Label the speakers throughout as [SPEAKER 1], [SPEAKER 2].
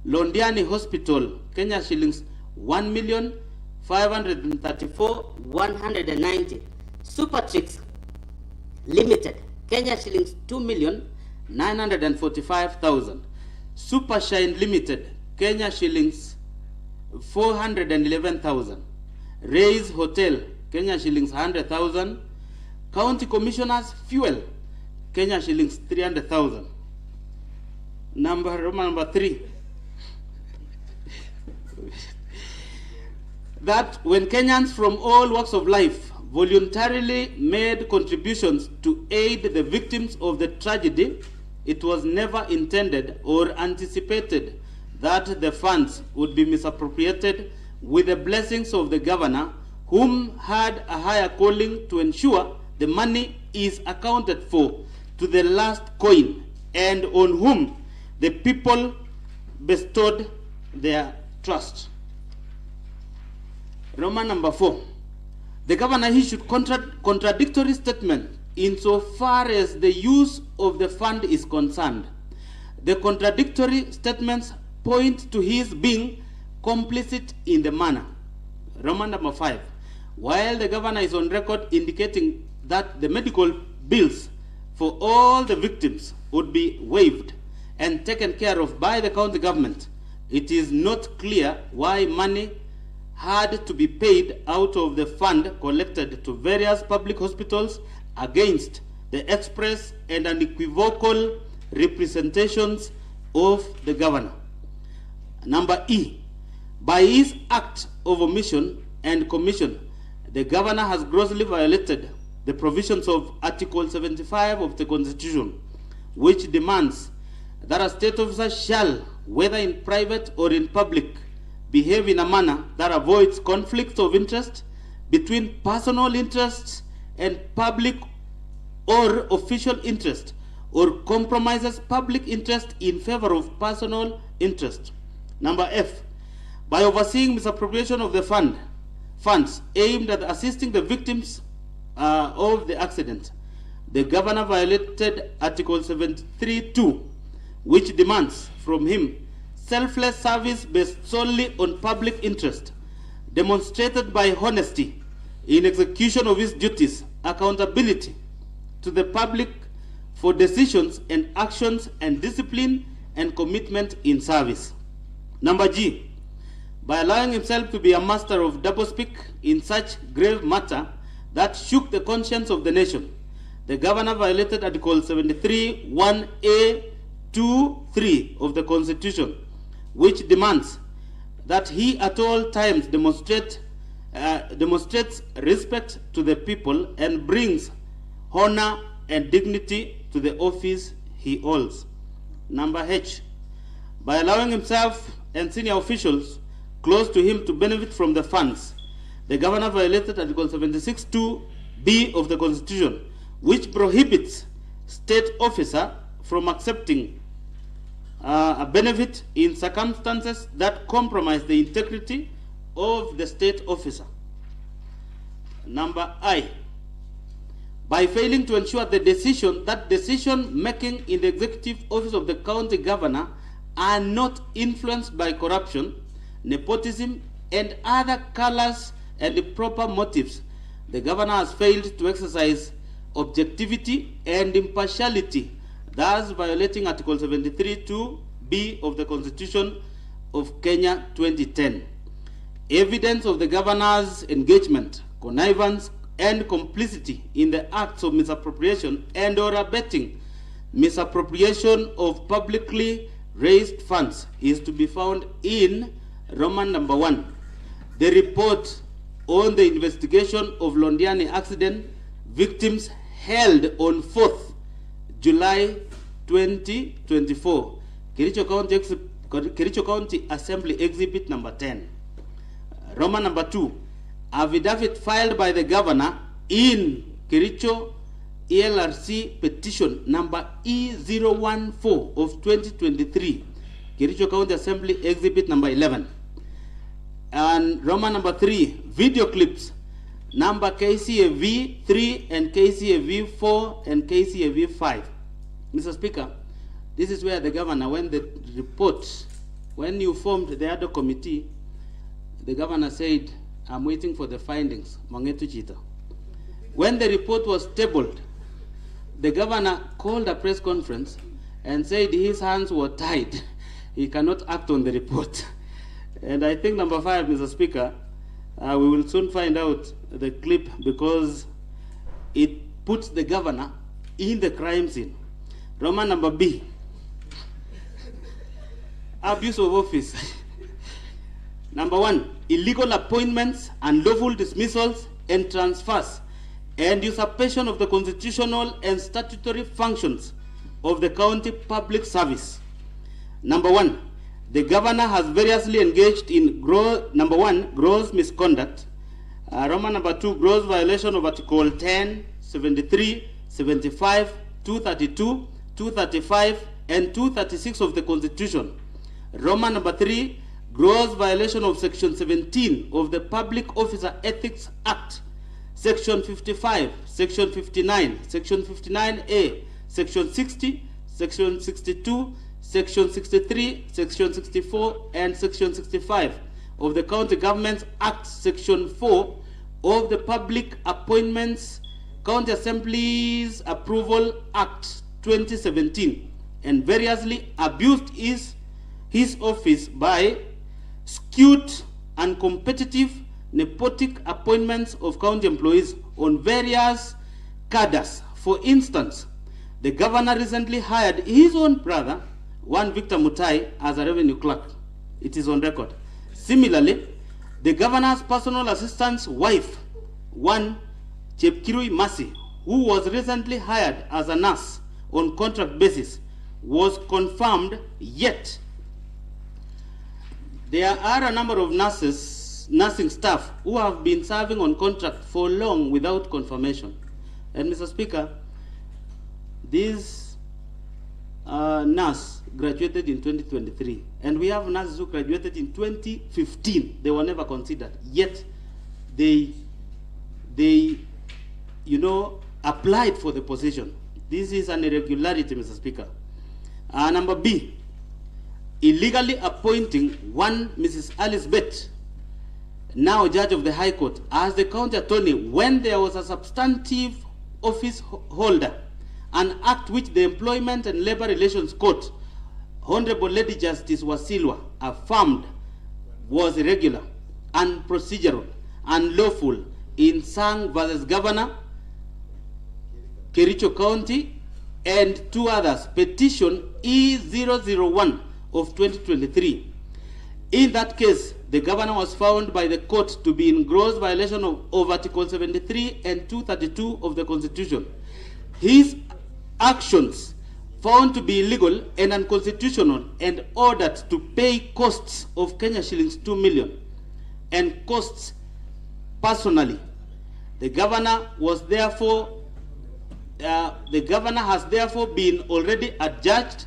[SPEAKER 1] Londiani Hospital, Kenya shillings 1,534,190. Supertrix Limited, Kenya shillings 2,945,000. Supershine Limited, Kenya shillings 411,000. Raise Hotel, Kenya shillings 100,000. County Commissioners Fuel, Kenya shillings 300,000. Roman number 3. That when Kenyans from all walks of life voluntarily made contributions to aid the victims of the tragedy, it was never intended or anticipated that the funds would be misappropriated with the blessings of the governor, whom had a higher calling to ensure the money is accounted for to the last coin, and on whom the people bestowed their trust. Roman number 4. The governor issued contradictory statement insofar as the use of the fund is concerned. The contradictory statements point to his being complicit in the manner. Roman number 5. While the governor is on record indicating that the medical bills for all the victims would be waived and taken care of by the county government, it is not clear why money had to be paid out of the fund collected to various public hospitals against the express and unequivocal representations of the governor. Number E. By his act of omission and commission, the governor has grossly violated the provisions of Article 75 of the Constitution, which demands that a state officer shall, whether in private or in public, behave in a manner that avoids conflicts of interest between personal interests and public or official interest, or compromises public interest in favor of personal interest. Number F. By overseeing misappropriation of the funds aimed at assisting the victims of the accident, the governor violated Article 73(2), which demands from him selfless service based solely on public interest, demonstrated by honesty in execution of his duties, accountability to the public for decisions and actions, and discipline and commitment in service. Number G. By allowing himself to be a master of doublespeak in such grave matter that shook the conscience of the nation, the governor violated Article 73 1A 2(3) of the Constitution, which demands that he at all times demonstrates respect to the people and brings honor and dignity to the office he holds. Number H. By allowing himself and senior officials close to him to benefit from the funds, the governor violated Article 76(2)(b) of the Constitution, which prohibits state officer from accepting a benefit in circumstances that compromise the integrity of the state officer. Number I. By failing to ensure the decision making in the executive office of the county governor are not influenced by corruption, nepotism, and other callous and improper motives, the governor has failed to exercise objectivity and impartiality, thus violating Article 73(2)(b) of the Constitution of Kenya 2010. Evidence of the governor's engagement, connivance, and complicity in the acts of misappropriation and or abetting misappropriation of publicly raised funds is to be found in Roman number 1, the report on the investigation of Londiani accident victims held on 4th July 2024, Kericho County Assembly Exhibit number 10. Roman number 2, affidavit filed by the governor in Kericho ELRC petition number E014 of 2023, Kericho County Assembly Exhibit number 11. And Roman number 3, video clips number KCAV 3 and KCAV 4 and KCAV 5. Mr. Speaker, this is where the governor, when the report when you formed the other committee, the governor said, I'm waiting for the findings, Mangetu Chita. When the report was tabled, the governor called a press conference and said his hands were tied. He cannot act on the report. And I think number 5, Mr. Speaker, we will soon find out the clip because it puts the governor in the crime scene. Roman number B, abuse of office. Number 1, illegal appointments, unlawful dismissals and transfers, and usurpation of the constitutional and statutory functions of the county public service. Number 1, the governor has variously engaged in number 1, gross misconduct. Roman number 2, gross violation of Article 10, 73, 75, 232, 235, and 236 of the Constitution. Roman number 3, gross violation of Section 17 of the Public Officer Ethics Act, Section 55, Section 59, Section 59A, Section 60, Section 62, Section 63, Section 64, and Section 65 of the County Governments Act, Section 4 of the Public Appointments County Assemblies Approval Act 2017, and variously abused his office by skewed, uncompetitive, nepotic appointments of county employees on various cadres. For instance, the governor recently hired his own brother, one Victor Mutai, as a revenue clerk. It is on record. Similarly, the governor's personal assistant's wife, one Chepkirui Masi, who was recently hired as a nurse on contract basis, was confirmed, yet there are a number of nursing staff who have been serving on contract for long without confirmation. And Mr. Speaker, this nurse graduated in 2023, and we have nurses who graduated in 2015. They were never considered, yet they applied for the position. This is an irregularity, Mr. Speaker. Number B, illegally appointing one Mrs. Alice Bett, now judge of the High Court, as the county attorney when there was a substantive office holder, an act which the Employment and Labor Relations Court, Honorable Lady Justice Wasilwa, affirmed was irregular, unprocedural, unlawful in Sang versus Governor, Kericho County, and 2 others, petition E001 of 2023. In that case, the governor was found by the court to be in gross violation of Article 73 and 232 of the Constitution. His actions found to be illegal and unconstitutional and ordered to pay costs of Kenya shillings 2 million and costs personally. The governor has therefore been already adjudged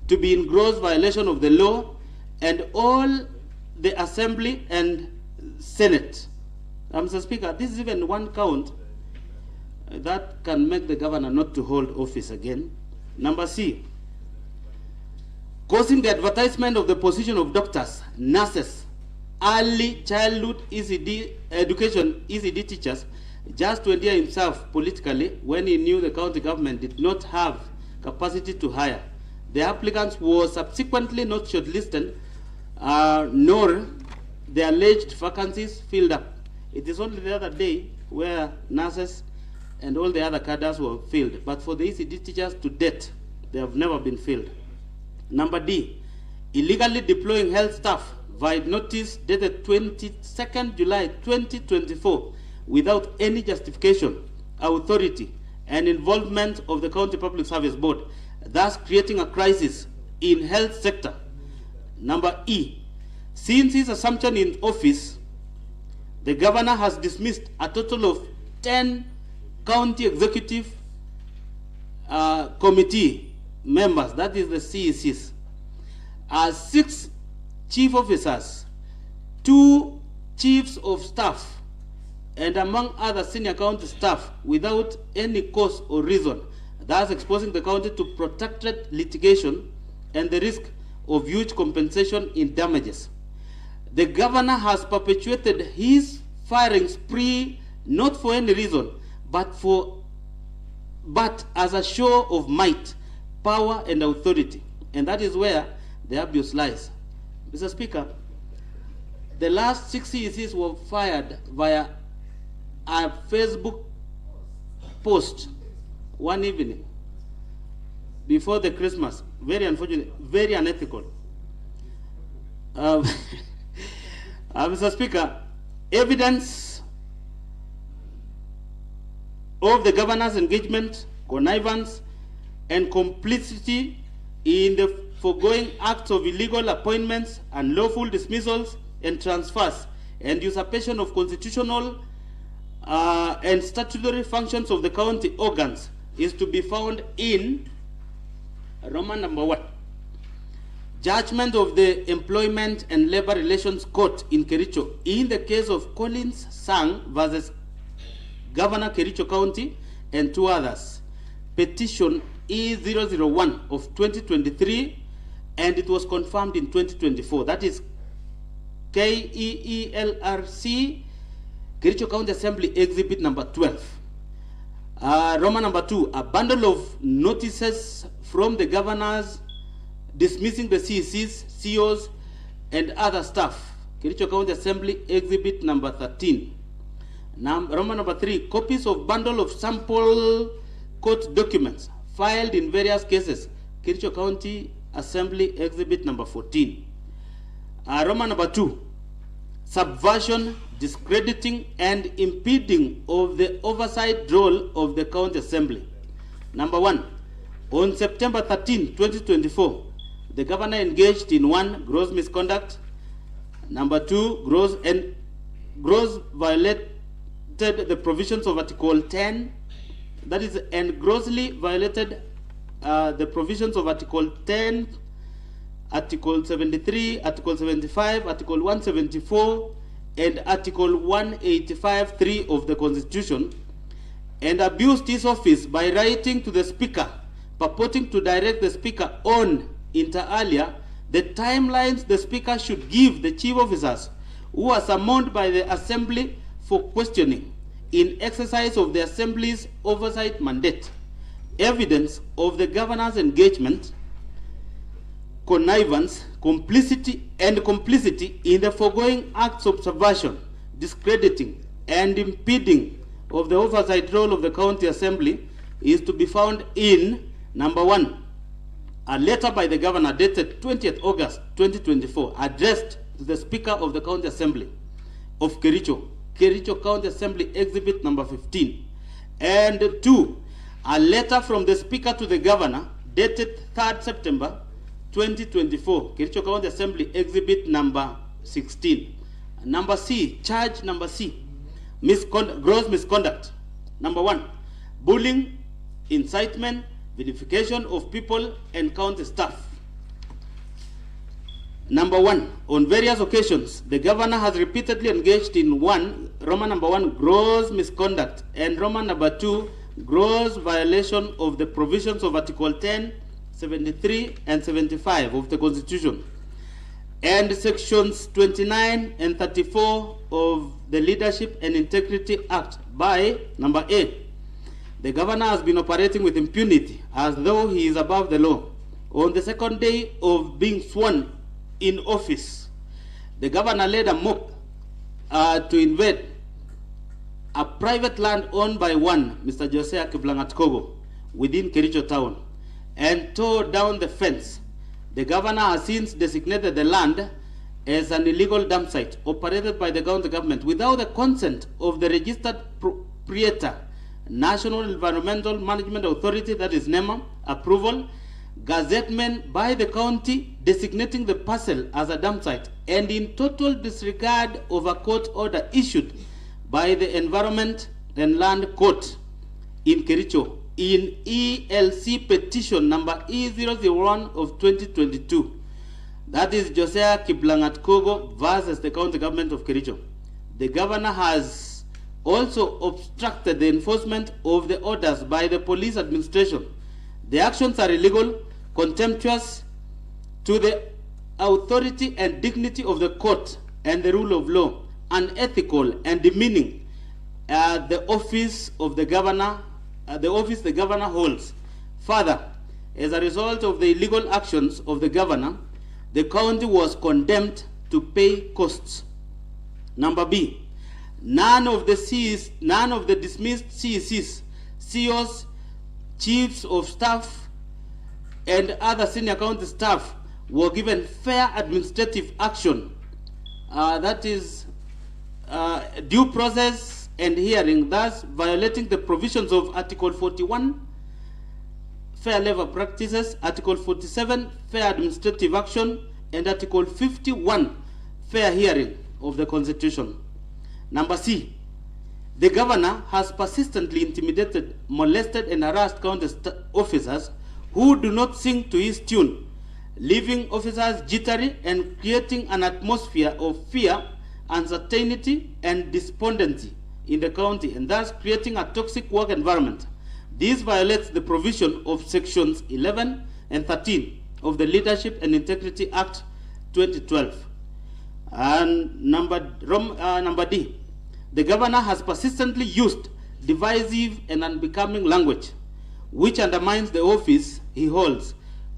[SPEAKER 1] to be in gross violation of the law, and all the Assembly and Senate. Mr. Speaker, this is even one count that can make the governor not to hold office again. Number C, causing the advertisement of the position of doctors, nurses, early childhood ECD education, ECD teachers, just to endear himself politically when he knew the county government did not have capacity to hire. The applicants were subsequently not shortlisted, nor the alleged vacancies filled up. It is only the other day where nurses and all the other cadres were filled, but for the ECD teachers to date, they have never been filled. Number D, illegally deploying health staff via notice dated 22nd July 2024 without any justification, authority, and involvement of the County Public Service Board, thus creating a crisis in health sector. Number E, since his assumption in office, the governor has dismissed a total of 10 county executive committee members, that is the CECs, 6 chief officers, 2 chiefs of staff, and among other senior county staff without any cause or reason, thus exposing the county to protracted litigation and the risk of huge compensation in damages. The governor has perpetuated his firing spree not for any reason, but as a show of might, power, and authority. And that is where the abuse lies. Mr. Speaker, the last 6 CECs were fired via a Facebook post one evening before the Christmas. Very unfortunate, very unethical. Mr. Speaker, evidence of the governor's engagement, connivance, and complicity in the foregoing acts of illegal appointments, unlawful dismissals and transfers, and usurpation of constitutional and statutory functions of the county organs is to be found in Roman number 1. Judgment of the Employment and Labor Relations Court in Kericho in the case of Collins Sang versus Governor Kericho County and 2 others. Petition E001 of 2023, and it was confirmed in 2024. That is KEELRC, Kericho County Assembly Exhibit number 12. Roman number 2, a bundle of notices from the governors dismissing the CECs, COs, and other staff. Kericho County Assembly Exhibit number 13. Roman number 3, copies of bundle of sample court documents filed in various cases. Kericho County Assembly Exhibit number 14. Roman number 2, subversion, discrediting, and impeding of the oversight role of the County Assembly. Number 1, on September 13, 2024, the governor engaged in 1, gross misconduct. Number 2, gross violated the provisions of Article 10. That is, and grossly violated the provisions of Article 10, Article 73, Article 75, Article 174, and Article 185(3) of the Constitution, and abused his office by writing to the Speaker, purporting to direct the Speaker on, inter alia, the timelines the Speaker should give the chief officers who are summoned by the Assembly for questioning in exercise of the Assembly's oversight mandate. Evidence of the governor's engagement, connivance, complicity in the foregoing acts of subversion, discrediting, and impeding of the oversight role of the County Assembly is to be found in number 1, a letter by the governor dated 20th August 2024 addressed to the Speaker of the County Assembly of Kericho, Kericho County Assembly Exhibit number 15. And 2, a letter from the Speaker to the governor dated 3rd September 2024, Kericho County Assembly Exhibit number 16. Number C, charge number C, gross misconduct. Number 1, bullying, incitement, vilification of people and county staff. Number 1, on various occasions, the governor has repeatedly engaged in 1, Roman number 1, gross misconduct, and Roman number 2, gross violation of the provisions of Article 10, 73, and 75 of the Constitution, and Sections 29 and 34 of the Leadership and Integrity Act by number A. The governor has been operating with impunity as though he is above the law. On the second day of being sworn in office, the governor led a mob to invade a private land owned by one Mr. Josea Kiblangat-Kogo within Kericho town and tore down the fence. The governor has since designated the land as an illegal dump site operated by the county government without the consent of the registered proprietor, National Environmental Management Authority, that is NEMA, approval, gazettement by the county designating the parcel as a dump site, and in total disregard of a court order issued by the Environment and Land Court in Kericho in ELC petition number E001 of 2022. That is Josea Kiblangat-Kogo versus the county government of Kericho. The governor has also obstructed the enforcement of the orders by the police administration. The actions are illegal, contemptuous to the authority and dignity of the court and the rule of law, unethical and demeaning the office of the governor, the governor holds. Further, as a result of the illegal actions of the governor, the county was condemned to pay costs. Number B, none of the dismissed CECs, CEOs, chiefs of staff, and other senior county staff were given fair administrative action, that is due process and hearing, thus violating the provisions of Article 41, fair labor practices, Article 47, fair administrative action, and Article 51, fair hearing of the Constitution. Number C, the governor has persistently intimidated, molested, and harassed county officers who do not sing to his tune, leaving officers jittery and creating an atmosphere of fear, uncertainty, and despondency in the county, and thus creating a toxic work environment. This violates the provision of sections 11 and 13 of the Leadership and Integrity Act 2012. And number D, the governor has persistently used divisive and unbecoming language, which undermines the office he holds,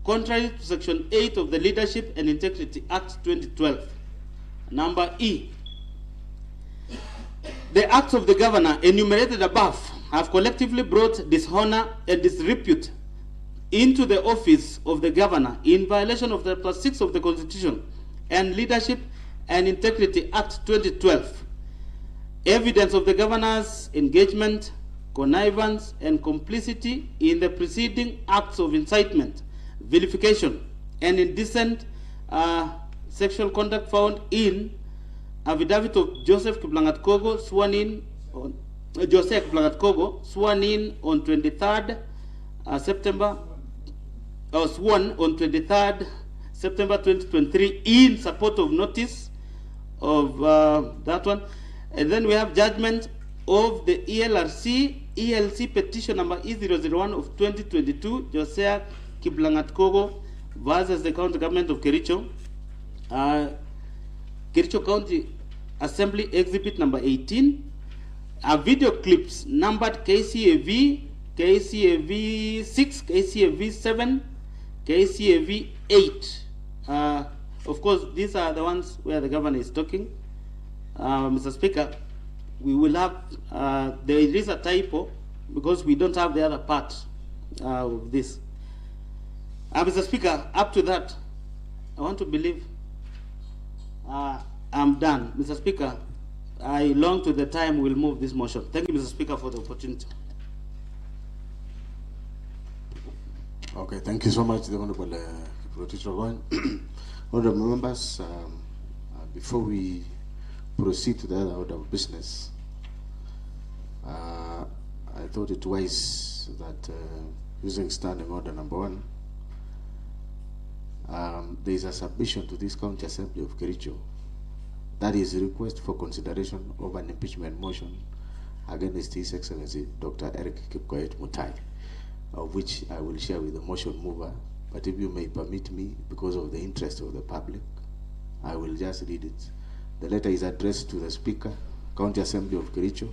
[SPEAKER 1] contrary to Section 8 of the Leadership and Integrity Act 2012. Number E, the acts of the governor enumerated above have collectively brought dishonor and disrepute into the office of the governor in violation of Chapter 6 of the Constitution and Leadership and Integrity Act 2012. Evidence of the governor's engagement, connivance, and complicity in the preceding acts of incitement, vilification, and indecent sexual conduct found in affidavit of Joseph Kiplangat Kogo, sworn in on Joseph Kiplangat Kogo, sworn in on 23rd September, sworn on 23rd September 2023 in support of notice of that one. And then we have judgment of the ELC petition number E001 of 2022, Joseph Kiplangat Kogo versus the county government of Kericho. Kericho County Assembly exhibit number 18. Video clips numbered KCAV, KCAV 6, KCAV 7, KCAV 8. Of course, these are the ones where the governor is talking. Mr. Speaker, we will have, there is a typo because we don't have the other part of this. Mr. Speaker, up to that, I want to believe I'm done. Mr. Speaker, I long to the time we'll move this motion. Thank you, Mr. Speaker, for the opportunity.
[SPEAKER 2] Okay, thank you so much, the Honorable Honorable members, before we proceed to the other order of business, I thought it wise that using standing order number 1, there is a submission to this County Assembly of Kericho. That is a request for consideration of an impeachment motion against His Excellency Dr. Eric Kipkoech Mutai, of which I will share with the motion mover. But if you may permit me, because of the interest of the public, I will just read it. The letter is addressed to the Speaker, County Assembly of Kericho,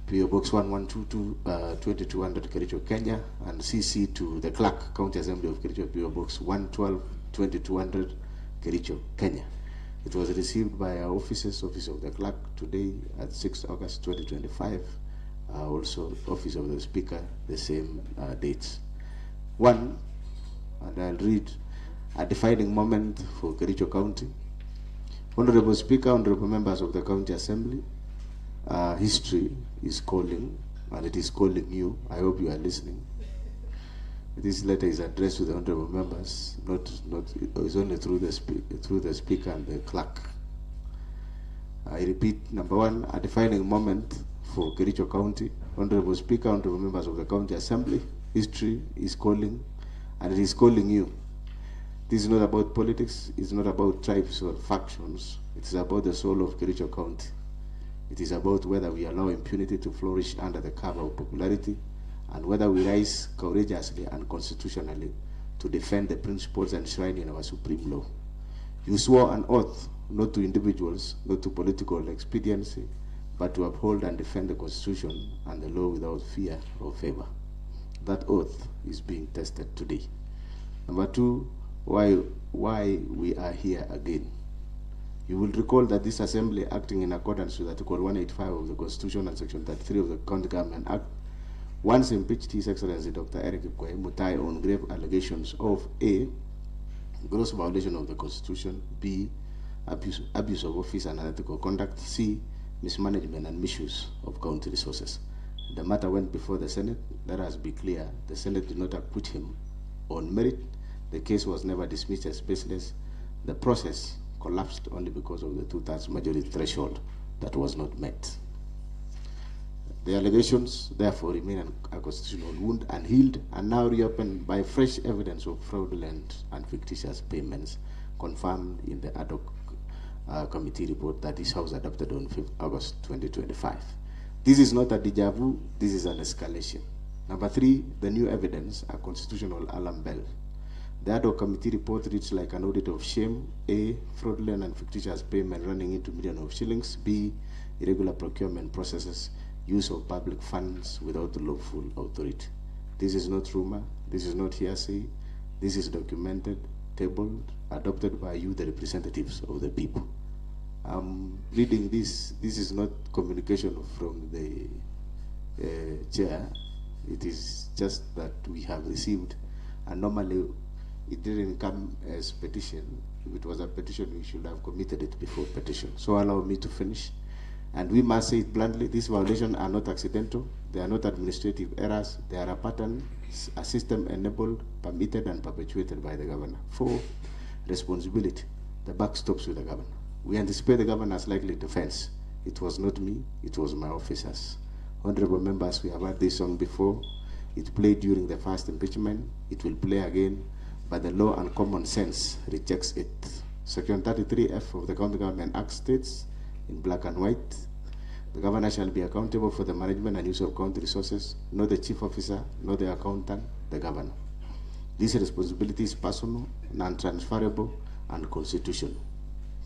[SPEAKER 2] PO Box 1122, 2200 Kericho, Kenya, and CC to the Clerk, County Assembly of Kericho, PO Box 112, 2200 Kericho, Kenya. It was received by our offices, Office of the Clerk, today at 6 August 2025. Also, Office of the Speaker, the same dates. 1, and I'll read, a defining moment for Kericho County. Honorable Speaker, honorable members of the County Assembly, history is calling, and it is calling you. I hope you are listening. This letter is addressed to the honorable members, it's only through the Speaker and the Clerk. I repeat, number 1, a defining moment for Kericho County. Honorable Speaker, honorable members of the County Assembly, history is calling, and it is calling you. This is not about politics, it's not about tribes or factions, it is about the soul of Kericho County. It is about whether we allow impunity to flourish under the cover of popularity, and whether we rise courageously and constitutionally to defend the principles enshrined in our supreme law. You swore an oath not to individuals, not to political expediency, but to uphold and defend the Constitution and the law without fear or favor. That oath is being tested today. Number two, why we are here again. You will recall that this Assembly, acting in accordance with Article 185 of the Constitution and Section 33 of the County Government Act, once impeached His Excellency Dr. Eric Mutai on grave allegations of A, gross violation of the Constitution, B, abuse of office and unethical conduct, C, mismanagement and misuse of county resources. The matter went before the Senate. Let us be clear, the Senate did not acquit him on merit. The case was never dismissed as baseless. The process collapsed only because of the 2/3 majority threshold that was not met. The allegations, therefore, remain a constitutional wound unhealed and now reopened by fresh evidence of fraudulent and fictitious payments confirmed in the ad hoc committee report that this House adopted on 5th August 2025. This is not a deja vu, this is an escalation. Number three, the new evidence, a constitutional alarm bell. The ad hoc committee report reads like an audit of shame. A, fraudulent and fictitious payment running into millions of shillings. B, irregular procurement processes, use of public funds without lawful authority. This is not rumor, this is not hearsay, this is documented, tabled, adopted by you, the representatives of the people. I'm reading this is not communication from the chair, it is just that we have received, and normally it didn't come as petition. If it was a petition, we should have committed it before petition. So allow me to finish. And we must say it bluntly, these violations are not accidental, they are not administrative errors, they are a pattern, a system enabled, permitted, and perpetuated by the governor. 4, responsibility. The buck stops with the governor. We anticipate the governor's likely defense. It was not me, it was my officers. Honorable members, we have heard this song before. It played during the first impeachment, it will play again, but the law and common sense rejects it. Section 33F of the County Government Act states, in black and white, the governor shall be accountable for the management and use of county resources, not the chief officer, not the accountant, the governor. This responsibility is personal, non-transferable, and constitutional.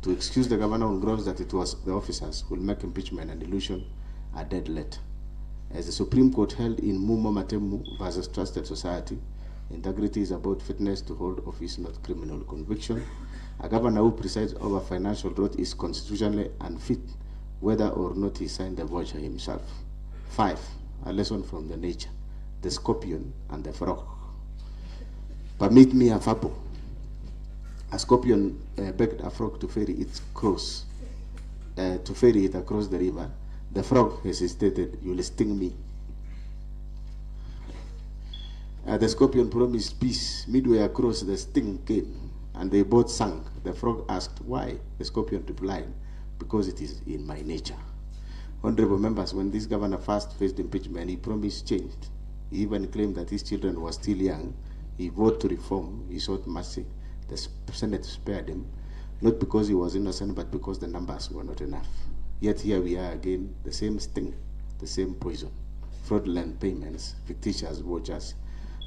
[SPEAKER 2] To excuse the governor on grounds that it was the officers will make impeachment an illusion a dead letter. As the Supreme Court held in Mumo Matemu versus Trusted Society, integrity is about fitness to hold office, not criminal conviction. A governor who presides over financial growth is constitutionally unfit, whether or not he signed the voucher himself. 5, a lesson from the nature, the scorpion and the frog. Permit me a fable. A scorpion begged a frog to ferry it across the river. The frog hesitated, "You will sting me." The scorpion promised peace. Midway across, the sting came, and they both sank. The frog asked, "Why?" The scorpion replied, "Because it is in my nature." Honorable members, when this governor first faced impeachment, he promised change. He even claimed that his children were still young. He vowed to reform. He sought mercy. The Senate spared him, not because he was innocent, but because the numbers were not enough. Yet here we are again, the same sting, the same poison. Fraudulent payments, fictitious vouchers,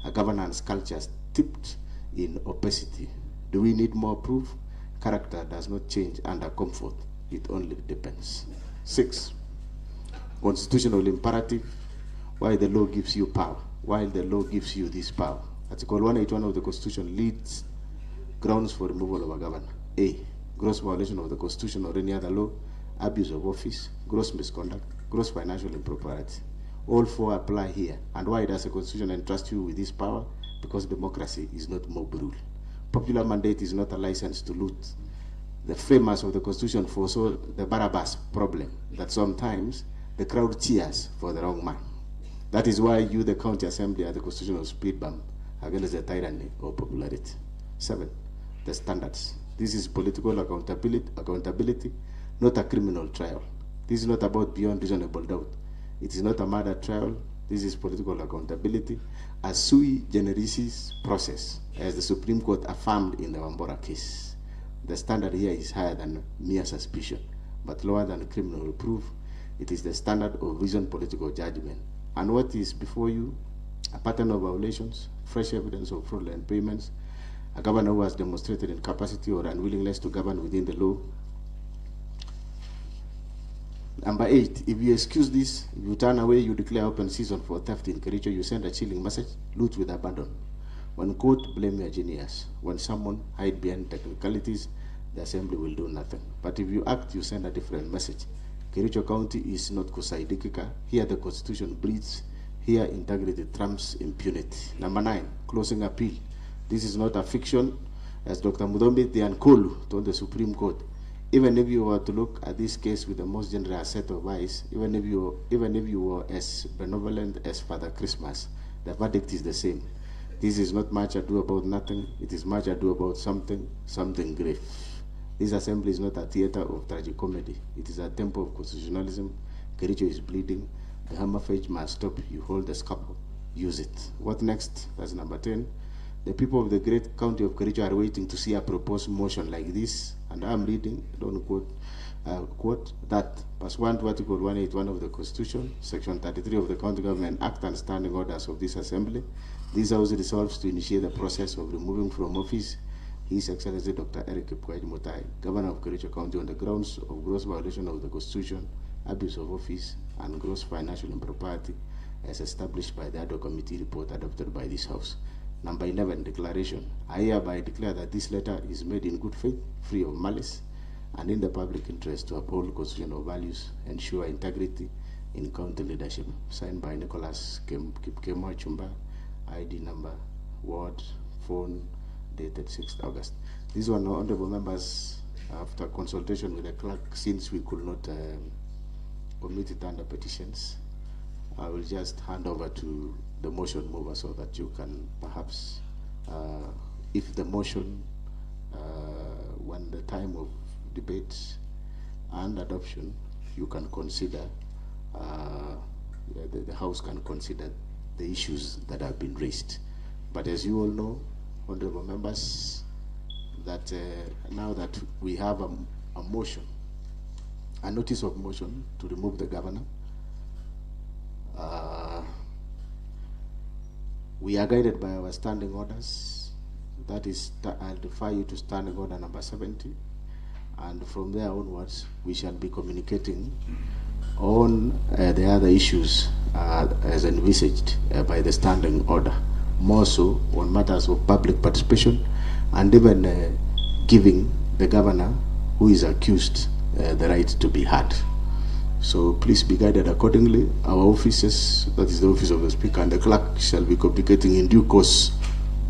[SPEAKER 2] a governance culture steeped in opacity. Do we need more proof? Character does not change under comfort. It only depends. 6, constitutional imperative. Why the law gives you power? Why the law gives you this power? Article 181 of the Constitution leads grounds for removal of a governor. A, gross violation of the Constitution or any other law, abuse of office, gross misconduct, gross financial impropriety. All 4 apply here. And why does the Constitution entrust you with this power? Because democracy is not mob rule. Popular mandate is not a license to loot. The framers of the Constitution foresaw the Barabbas problem, that sometimes the crowd cheers for the wrong man. That is why you, the County Assembly, are the constitutional speed bump against the tyranny of popularity. 7, the standards. This is political accountability, not a criminal trial. This is not about beyond reasonable doubt. It is not a murder trial. This is political accountability, a sui generis process, as the Supreme Court affirmed in the Wambora case. The standard here is higher than mere suspicion, but lower than criminal proof. It is the standard of reasoned political judgment. And what is before you? A pattern of violations, fresh evidence of fraudulent payments, a governor who has demonstrated incapacity or unwillingness to govern within the law. Number 8, if you excuse this, you turn away, you declare open season for theft in Kericho, you send a chilling message, loot with abandon. When caught, blame your genius. When someone hide behind technicalities, the assembly will do nothing. But if you act, you send a different message. Kericho County is not Kusaidikika. Here the Constitution breathes. Here integrity trumps impunity. Number 9, closing appeal. This is not a fiction. As Dr. Mudombi Tiankolu told the Supreme Court, even if you were to look at this case with the most generous set of eyes, even if you were as benevolent as Father Christmas, the verdict is the same. This is not much ado about nothing. It is much ado about something grave. This assembly is not a theater of tragicomedy. It is a temple of constitutionalism. Kericho is bleeding. The hammer fage must stop. You hold the scalpel. Use it. What next? That's number 10. The people of the great county of Kericho are waiting to see a proposed motion like this. And I'm reading, don't quote, that pursuant to Article 181 of the Constitution, Section 33 of the County Government Act and standing orders of this assembly, this House resolves to initiate the process of removing from office His Excellency Dr. Eric Mutai, Governor of Kericho County, on the grounds of gross violation of the Constitution, abuse of office, and gross financial impropriety, as established by the ad hoc committee report adopted by this House. Number 11, declaration. I hereby declare that this letter is made in good faith, free of malice, and in the public interest to uphold constitutional values, ensure integrity in county leadership. Signed by Nicholas Kipkemo Chumba, ID number, ward, phone, dated 6th August. These were no honorable members after consultation with the clerk, since we could not commit it under petitions. I will just hand over to the motion mover so that you can perhaps, if the motion, when the time of debate and adoption, you can consider, the House can consider the issues that have been raised. But as you all know, honorable members, that now that we have a motion, a notice of motion to remove the governor, we are guided by our standing orders. That is, I'll defer you to standing order number 70, and from there onwards, we shall be communicating on the other issues as envisaged by the standing order, more so on matters of public participation, and even giving the governor who is accused the right to be heard. So please be guided accordingly. Our offices, that is the office of the Speaker and the clerk, shall be communicating in due course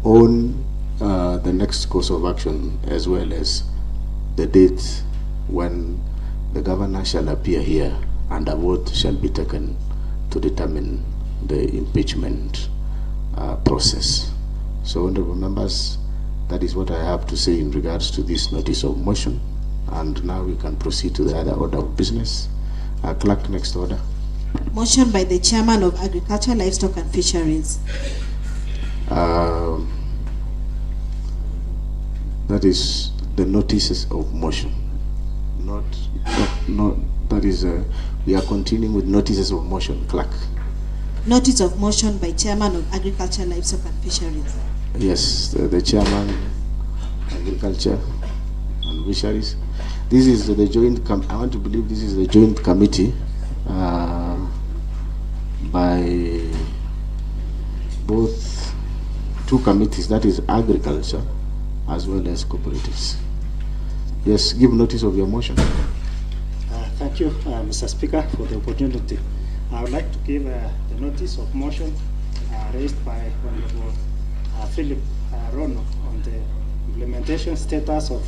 [SPEAKER 2] on the next course of action, as well as the date when the governor shall appear here and a vote shall be taken to determine the impeachment process. So, honorable members, that is what I have to say in regards to this notice of motion. And now we can proceed to the other order of business. Clerk, next order.
[SPEAKER 3] Motion by the Chairman of Agriculture, Livestock and Fisheries.
[SPEAKER 2] That is the notices of motion. That is, we are continuing with notices of motion. Clerk.
[SPEAKER 3] Notice of motion by Chairman of Agriculture, Livestock and Fisheries.
[SPEAKER 2] Yes, the Chairman, Agriculture and Fisheries. This is the joint, I want to believe this is the joint committee by both two committees, that is Agriculture as well as Cooperatives. Yes, give notice of your motion.
[SPEAKER 4] Thank you, Mr. Speaker, for the opportunity. I would like to give the notice of motion raised by Honorable Philip Rono on the implementation status of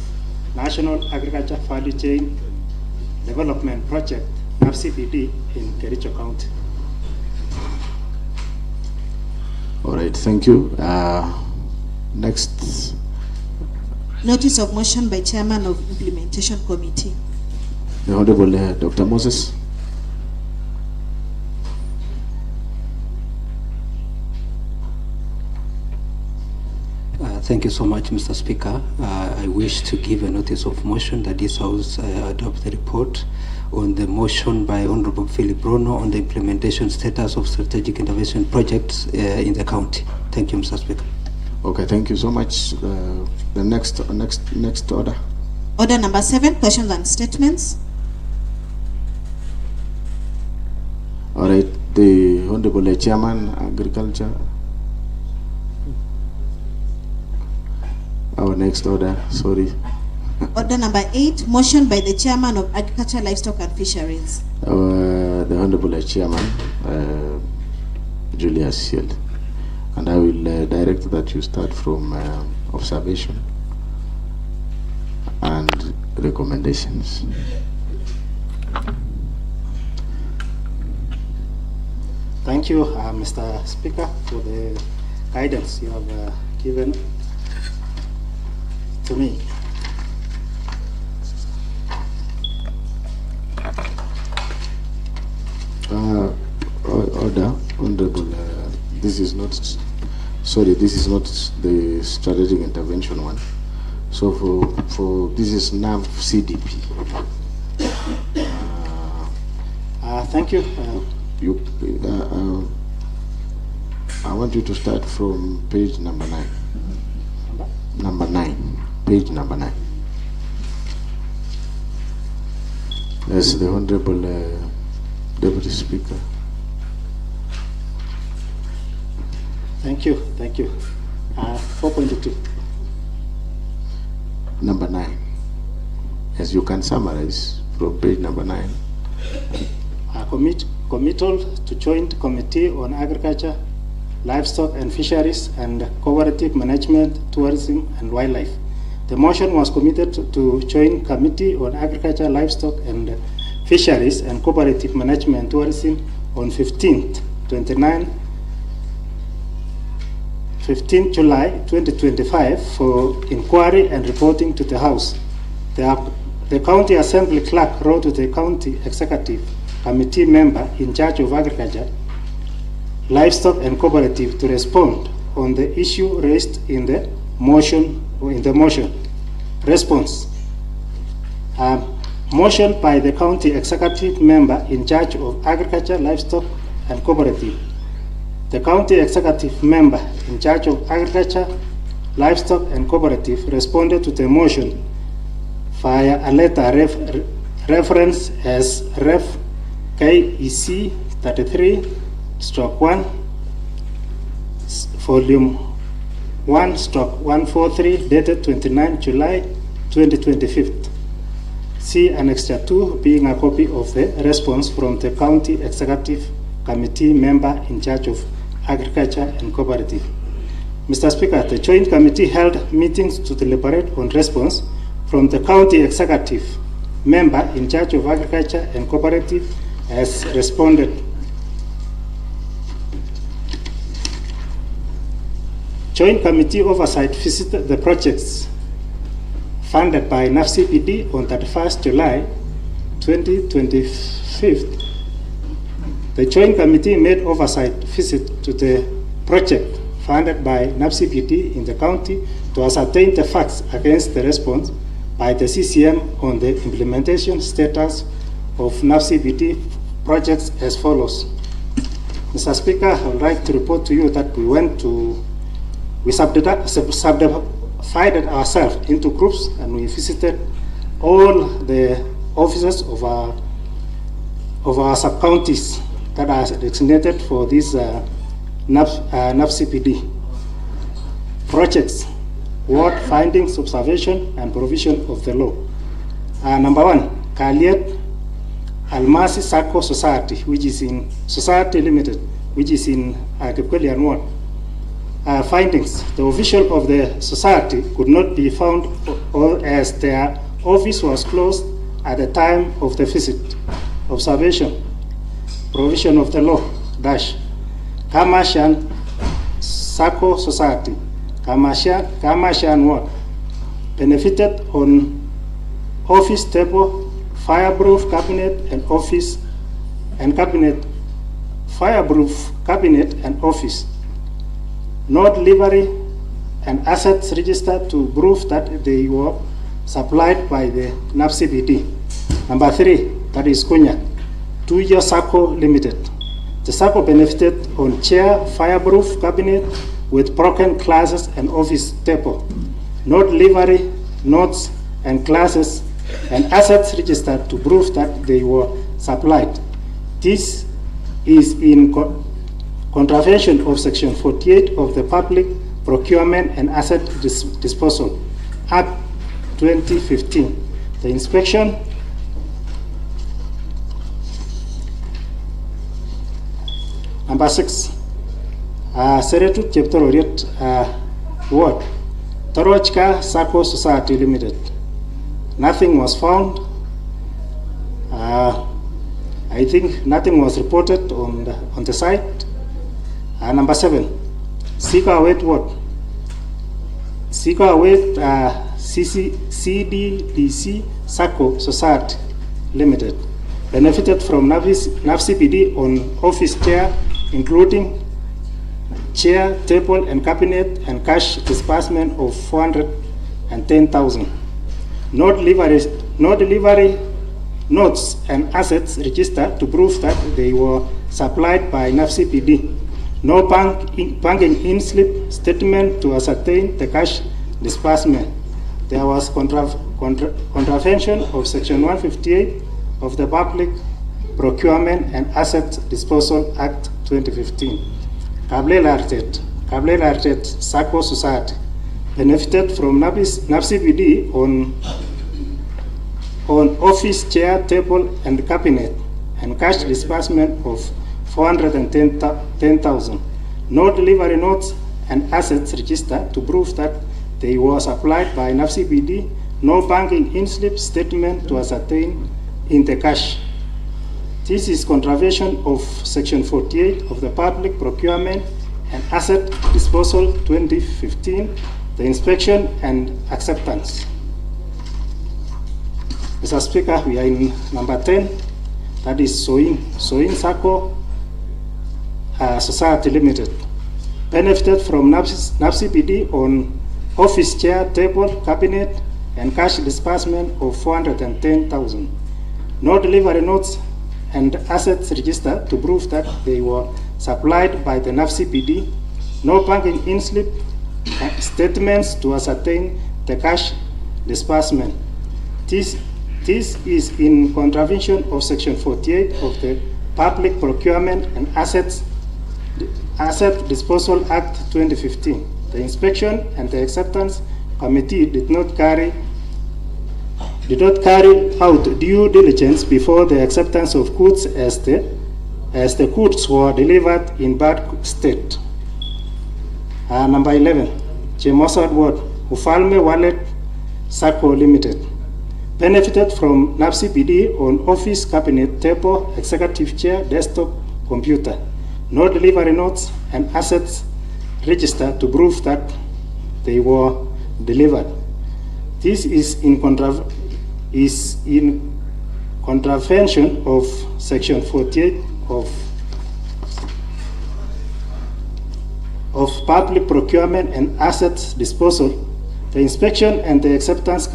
[SPEAKER 4] National Agriculture Value Chain Development Project, NAVCPD, in Kericho County.
[SPEAKER 2] All right, thank you. Next.
[SPEAKER 3] Notice of motion by Chairman of Implementation Committee.
[SPEAKER 2] The Honorable Dr. Moses.
[SPEAKER 5] Thank you so much, Mr. Speaker. I wish to give a notice of motion that this House adopt the report on the motion by Honorable Philip Rono on the implementation status of strategic intervention projects in the county. Thank you, Mr. Speaker.
[SPEAKER 2] Okay, thank you so much. The next order.
[SPEAKER 3] Order number 7, questions and statements.
[SPEAKER 2] All right, the Honorable Chairman, Agriculture. Our next order, sorry.
[SPEAKER 3] Order number 8, motion by the Chairman of Agriculture, Livestock and Fisheries.
[SPEAKER 2] The Honorable Chairman, Julius Shield. And I will direct that you start from observation and recommendations.
[SPEAKER 4] Thank you, Mr. Speaker, for the guidance you have given to me.
[SPEAKER 2] Order, Honorable. This is not the strategic intervention one. So for this is NAV CDP.
[SPEAKER 4] Thank you.
[SPEAKER 2] I want you to start from page number 9. Number 9, page number 9. That's the Honorable Deputy Speaker.
[SPEAKER 4] Thank you. 4.2.
[SPEAKER 2] Number 9. As you can summarize from page number 9.
[SPEAKER 4] Committal to Joint Committee on Agriculture, Livestock and Fisheries and Cooperative Management, Tourism and Wildlife. The motion was committed to Joint Committee on Agriculture, Livestock and Fisheries and Cooperative Management, Tourism on 15th July 2025 for inquiry and reporting to the House. The County Assembly Clerk wrote to the County Executive Committee member in charge of Agriculture, Livestock and Cooperative to respond on the issue raised in the motion. Response. Motion by the County Executive member in charge of Agriculture, Livestock and Cooperative. The County Executive member in charge of Agriculture, Livestock and Cooperative responded to the motion via a letter reference as Ref KEC 33/1, volume 1/143, dated 29 July 2025. See Annexure 2 being a copy of the response from the County Executive Committee member in charge of Agriculture and Cooperative. Mr. Speaker, the Joint Committee held meetings to deliberate on response from the County Executive member in charge of Agriculture and Cooperative as responded. Joint Committee oversight visited the projects funded by NAFCPD on 31st July 2025. The Joint Committee made oversight visit to the project funded by NAFCPD in the county to ascertain the facts against the response by the CCM on the implementation status of NAFCPD projects as follows. Mr. Speaker, I would like to report to you that we subdivided ourselves into groups and we visited all the offices of our sub-counties that are designated for these NAFCPD projects, ward findings, observation, and provision of the law. Number 1, Kaliet Almasi Sacco Society, which is in Society Limited, which is in Kipkelian Ward. Findings: the official of the society could not be found as their office was closed at the time of the visit. Observation: provision of the law dash Kamashan Sacco Society, Kamashan Ward, benefited on office table, fireproof cabinet and office and cabinet, fireproof cabinet and office, note livery and assets registered to prove that they were supplied by the NAFCPD. Number 3, that is Kunya, 2-year Sacco Limited. The Sacco benefited on chair, fireproof cabinet, with broken classes and office table, no delivery notes and classes and assets registered to prove that they were supplied. This is in contravention of Section 48 of the Public Procurement and Asset Disposal Act 2015. The inspection number 6, Seretut Cheptororiet Ward, Torochka Sacco Society Limited. Nothing was found. I think nothing was reported on the site. Number 7, Sika Wet Ward, Sika Wet CDDC Sacco Society Limited. Benefited from NAFCPD on office chair, including chair, table, and cabinet, and cash disbursement of 410,000. No delivery notes and assets registered to prove that they were supplied by NAFCPD. No banking in-slip statement to ascertain the cash disbursement. There was contravention of Section 158 of the Public Procurement and Asset Disposal Act 2015. Kablela Artet Sacco Society benefited from NAFCPD on office chair, table, and cabinet, and cash disbursement of 410,000. No delivery notes and assets registered to prove that they were supplied by NAFCPD. No banking in-slip statement to ascertain in the cash. This is contravention of Section 48 of the Public Procurement and Asset Disposal 2015, the inspection and acceptance. Mr. Speaker, we are in number 10, that is Soin Sacco Society Limited. Benefited from NAFCPD on office chair, table, cabinet, and cash disbursement of 410,000. No delivery notes and assets registered to prove that they were supplied by the NAFCPD. No banking in-slip statements to ascertain the cash disbursement. This is in contravention of Section 48 of the Public Procurement and Asset Disposal Act 2015. The inspection and the acceptance committee did not carry out due diligence before the acceptance of goods as the goods were delivered in bad state. Number 11, Chemosad Ward, Ufalme Wallet Sacco Limited. Benefited from NAFCPD on office, cabinet, table, executive chair, desktop, computer. No delivery notes and assets registered to prove that they were delivered. This is in contravention of Section 48 of Public Procurement and Assets Disposal. The inspection and the acceptance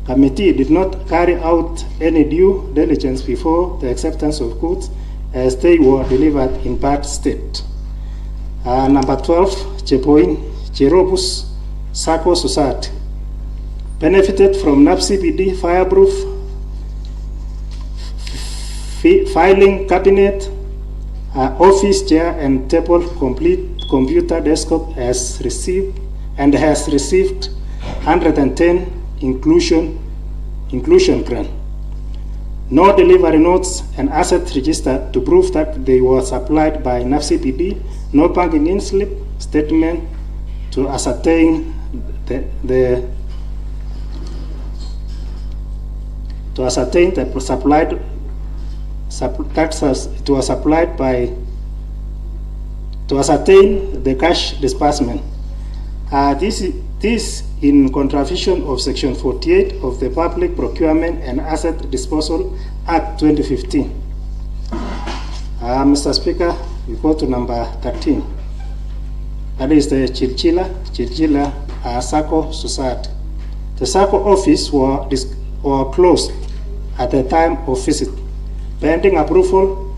[SPEAKER 4] committee did not carry out any due diligence before the acceptance of goods as they were delivered in bad state. Number 12, Cherobus Sacco Society. Benefited from NAFCPD fireproof filing cabinet, office chair, and table, complete computer desktop has received 110 inclusion grant. No delivery notes and assets registered to prove that they were supplied by NAFCPD. No banking in-slip statement to ascertain the cash disbursement. This in contravention of Section 48 of the Public Procurement and Asset Disposal Act 2015. Mr. Speaker, we go to number 13. That is the Chilchila Sacco Society. The Sacco office were closed at the time of visit. Pending approval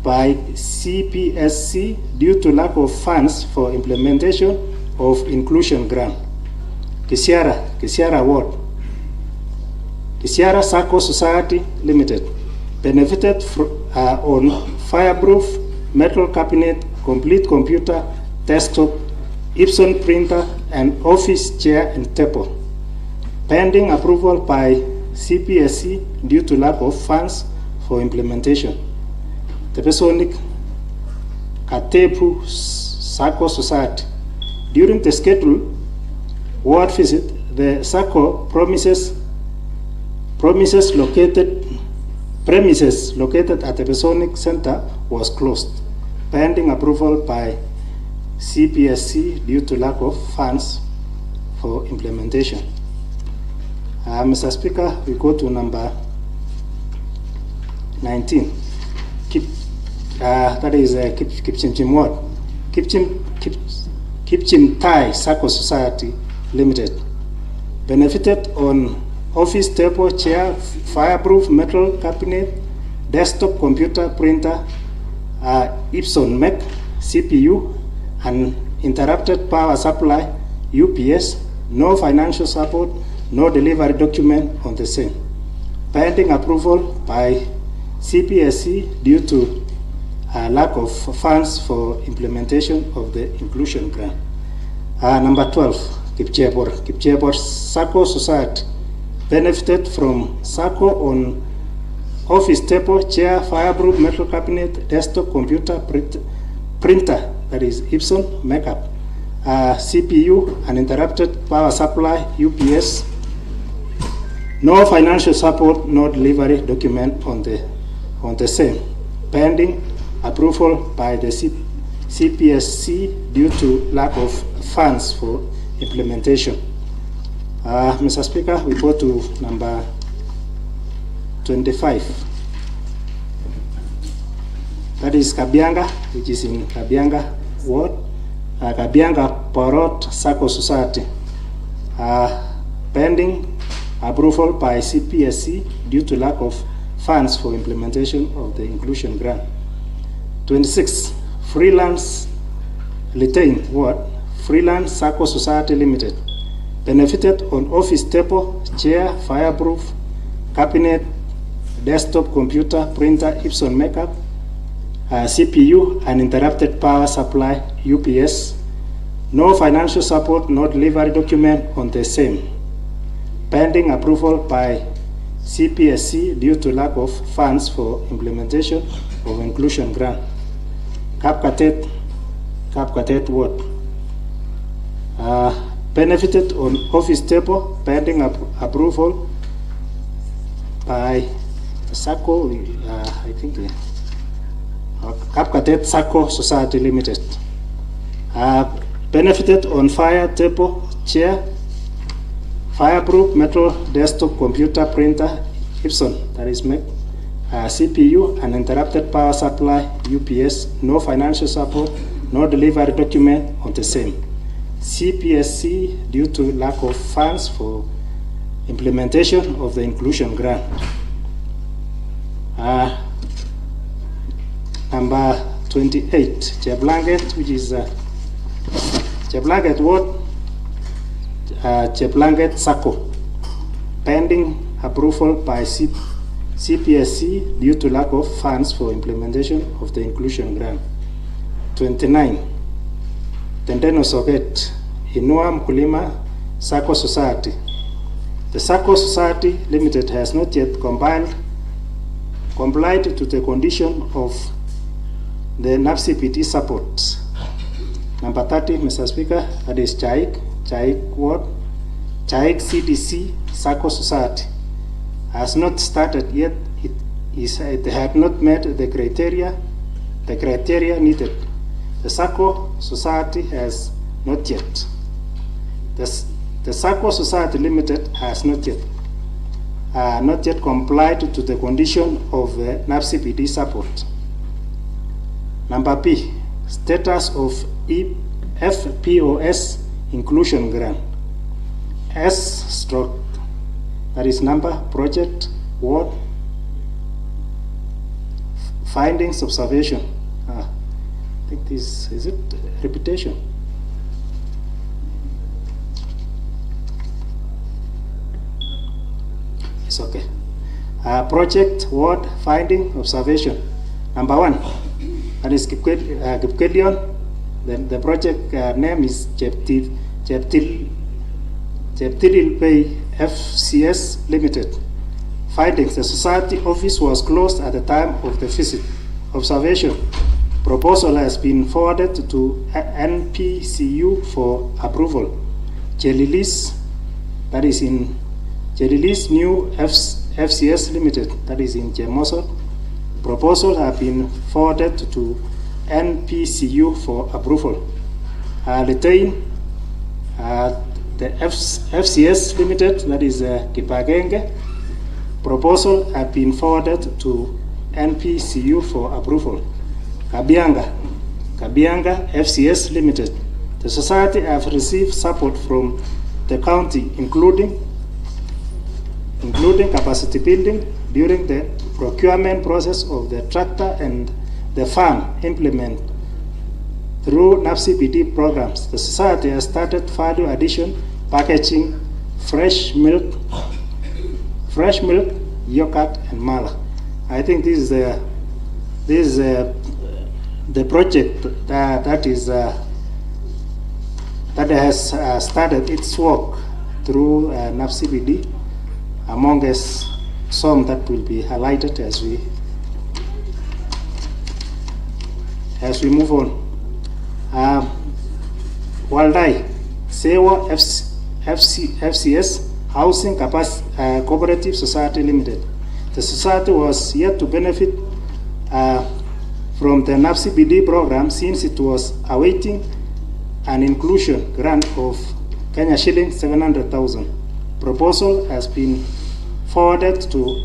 [SPEAKER 4] by CPSC due to lack of funds for implementation of inclusion grant. Kisiara Ward. Kisiara Sacco Society Limited benefited on fireproof metal cabinet, complete computer, desktop, Epson printer, and office chair and table, pending approval by CPSC due to lack of funds for implementation. Tepesonic Katepu Sacco Society. During the scheduled ward visit, the Sacco premises located at the Tepesonic Center was closed, pending approval by CPSC due to lack of funds for implementation. Mr. Speaker, we go to number 19. That is Kipchimchim Ward. Kipchim Thai Sacco Society Limited benefited on office table, chair, fireproof metal cabinet, desktop computer, printer, Epson Mac, CPU, and interrupted power supply, UPS, no financial support, no delivery document on the same, pending approval by CPSC due to lack of funds for implementation of the inclusion grant. Number 12, Kipchebor Sacco Society benefited from Sacco on office table, chair, fireproof metal cabinet, desktop computer, printer, that is Epson, Makeup, CPU, uninterrupted power supply, UPS, no financial support, no delivery document on the same, pending approval by the CPSC due to lack of funds for implementation. Mr. Speaker, we go to number 25. That is Kabianga, which is in Kabianga Ward, Kabianga Porot Sacco Society, pending approval by CPSC due to lack of funds for implementation of the inclusion grant. 26, Freelance Litain Ward, Freelance Sacco Society Limited, benefited on office table, chair, fireproof, cabinet, desktop computer, printer, Epson Makeup, CPU, uninterrupted power supply, UPS, no financial support, no delivery document on the same, pending approval by CPSC due to lack of funds for implementation of inclusion grant. Kapkatet Ward benefited on office table, pending approval by Sacco, I think, Kapkatet Sacco Society Limited. Benefited on fire table, chair, fireproof metal desktop computer, printer, Epson, that is Mac, CPU, uninterrupted power supply, UPS, no financial support, no delivery document on the same. CPSC due to lack of funds for implementation of the inclusion grant. Number 28, Cheblanget, which is Cheblanget Ward, Cheblanget Sacco, pending approval by CPSC due to lack of funds for implementation of the inclusion grant. 29, Tendeno Soket, Inua Mkulima Sacco Society. The Sacco Society Limited has not yet complied to the condition of the NAPCPT support. Number 30, Mr. Speaker, that is Chaik Ward, Chaik CDC Sacco Society has not started yet. It had not met the criteria needed. The Sacco Society has not yet. The Sacco Society Limited has not yet complied to the condition of the NAPCPT support. Number P, status of FPOS inclusion grant. that is number, project, ward findings observation. I think this is it. Repetition. It's okay. Project word finding observation. Number 1, that is Kipkelion. The project name is Cheptil Pay FCS Limited. Findings: the society office was closed at the time of the visit. Observation: proposal has been forwarded to NPCU for approval. Jelilis, that is in Jelilis New FCS Limited, that is in Chemoso. Proposals have been forwarded to NPCU for approval. Retain the FCS Limited, that is Kipagenge. Proposal have been forwarded to NPCU for approval. Kabianga FCS Limited. The society have received support from the county, including capacity building during the procurement process of the tractor and the farm implement through NAPCPD programs. The society has started value addition, packaging, fresh milk, yogurt, and mala. I think this is the project that has started its work through NAPCPD. Among us, some that will be highlighted as we move on. Waldai, Sewa FCS Housing Cooperative Society Limited. The society was yet to benefit from the NAPCPD program since it was awaiting an inclusion grant of Kenya shilling 700,000. Proposal has been forwarded to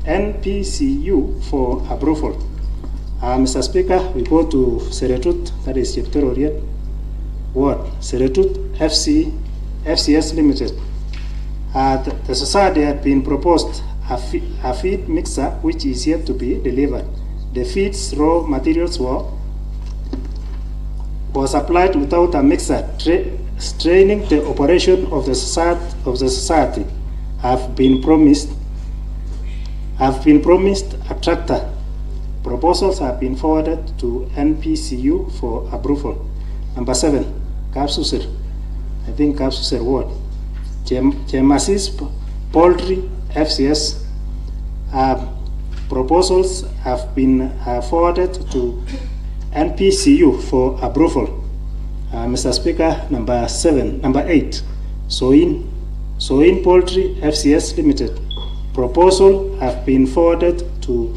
[SPEAKER 4] NPCU for approval. Mr. Speaker, we go to Seretut, that is Chepteroriet Ward, Seretut FCS Limited. The society had been proposed a feed mixer which is yet to be delivered. The feed's raw materials was applied without a mixer, straining the operation of the society. Have been promised a tractor. Proposals have been forwarded to NPCU for approval. Number 7, Kapsusir. I think Kapsusir Ward. Chemasis Poultry FCS. Proposals have been forwarded to NPCU for approval. Mr. Speaker, number 8, Soin Poultry FCS Limited. Proposal have been forwarded to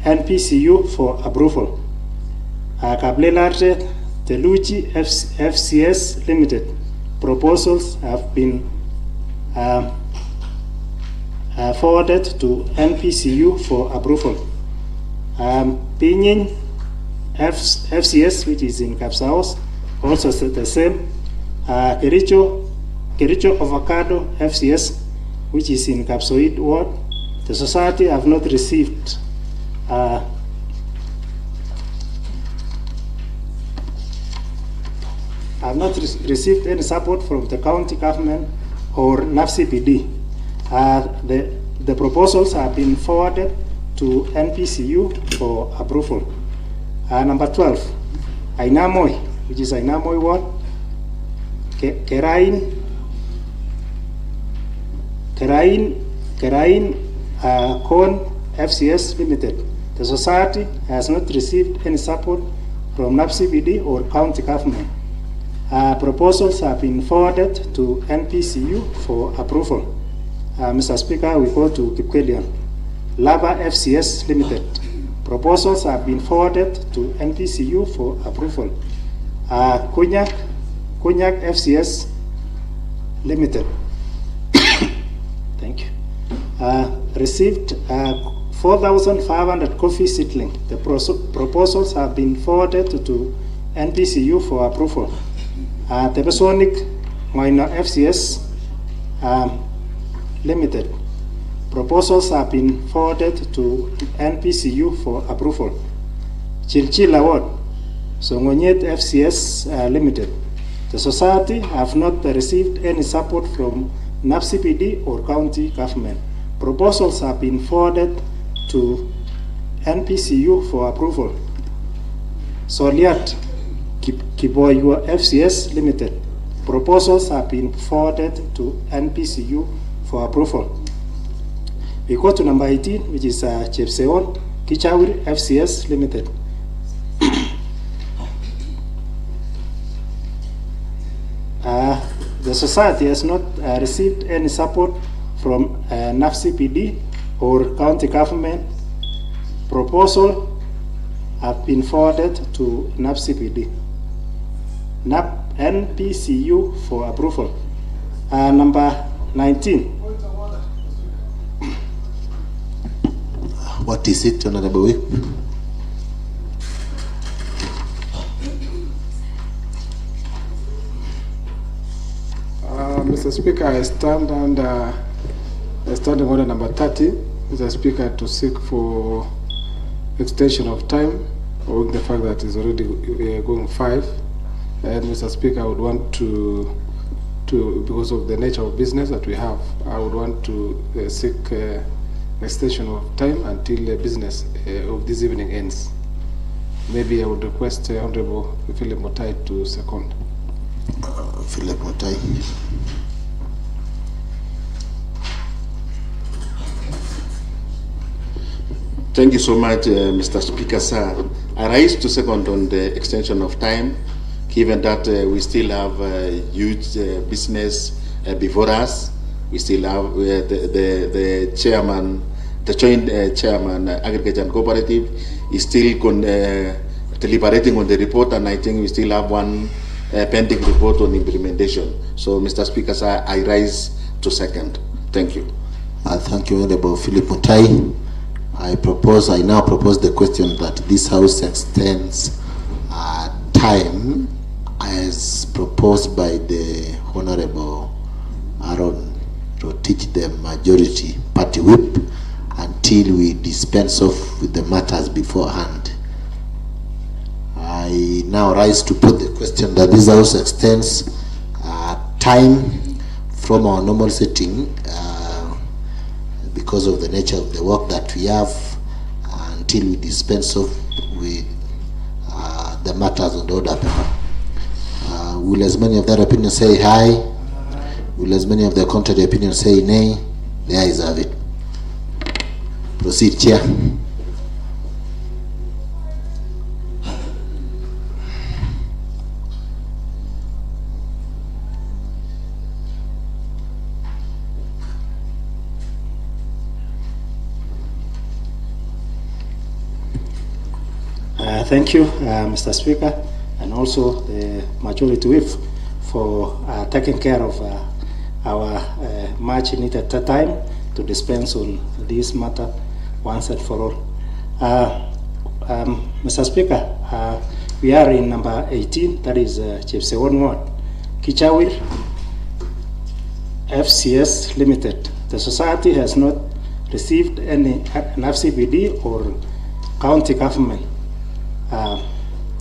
[SPEAKER 4] NPCU for approval. Kablelarte Teluchi FCS Limited. Proposals have been forwarded to NPCU for approval. Pinyin FCS, which is in Kapsaos, also the same. Kericho Avocado FCS, which is in Kapsoid Ward. The society have not received received any support from the county government or NAPCPD. The proposals have been forwarded to NPCU for approval. Number 12, Ainamoi, which is Ainamoi Ward. Kerain Corn FCS Limited. The society has not received any support from NAPCPD or county government. Proposals have been forwarded to NPCU for approval. Mr. Speaker, we go to Kipkelion. Lava FCS Limited. Proposals have been forwarded to NPCU for approval. Kunyak FCS Limited. Thank you. Received 4,500 coffee seedling. The proposals have been forwarded to NPCU for approval. Tebesonic Minor FCS Limited. Proposals have been forwarded to NPCU for approval. Chilchil Award, Songonyet FCS Limited. The society have not received any support from NAPCPD or county government. Proposals have been forwarded to NPCU for approval. Soliat Kiboyua FCS Limited. Proposals have been forwarded to NPCU for approval. We go to number 18, which is Chepseon Kichawir FCS Limited. The society has not received any support from NAPCPD or county government. Proposal have been forwarded to NAPCPD. NPCU for approval. Number 19.
[SPEAKER 2] What is it, Honorable Whip?
[SPEAKER 6] Mr. Speaker, I stand under standing order number 30, Mr. Speaker, to seek for extension of time, owing the fact that it's already going 5. And Mr. Speaker, I would want to because of the nature of business that we have, I would want to seek extension of time until the business of this evening ends. Maybe I would request Honorable Philip Mutai to second.
[SPEAKER 2] Philip Mutai.
[SPEAKER 7] Thank you so much, Mr. Speaker, sir. I rise to second on the extension of time, given that we still have huge business before us. We still have the chairman, the joint chairman, Agriculture and Cooperative, is still deliberating on the report, and I think we still have one pending report on implementation. So, Mr. Speaker, sir, I rise to second. Thank you.
[SPEAKER 2] Thank you, Honorable Philip Mutai. I now propose the question that this House extends time as proposed by the Honorable Aaron Rotich, the majority party whip, until we dispense off with the matters beforehand. I now rise to put the question that this House extends time from our normal setting because of the nature of the work that we have until we dispense off with the matters on the order paper. Will as many of that opinion say aye? Will as many of the contrary opinion say nay? The ayes have it. Proceed, Chair.
[SPEAKER 4] Thank you, Mr. Speaker, and also the majority whip for taking care of our much needed time to dispense on this matter once and for all. Mr. Speaker, we are in number 18, that is Chepseon Ward, Kichawir FCS Limited. The society has not received any NAPCPD or county government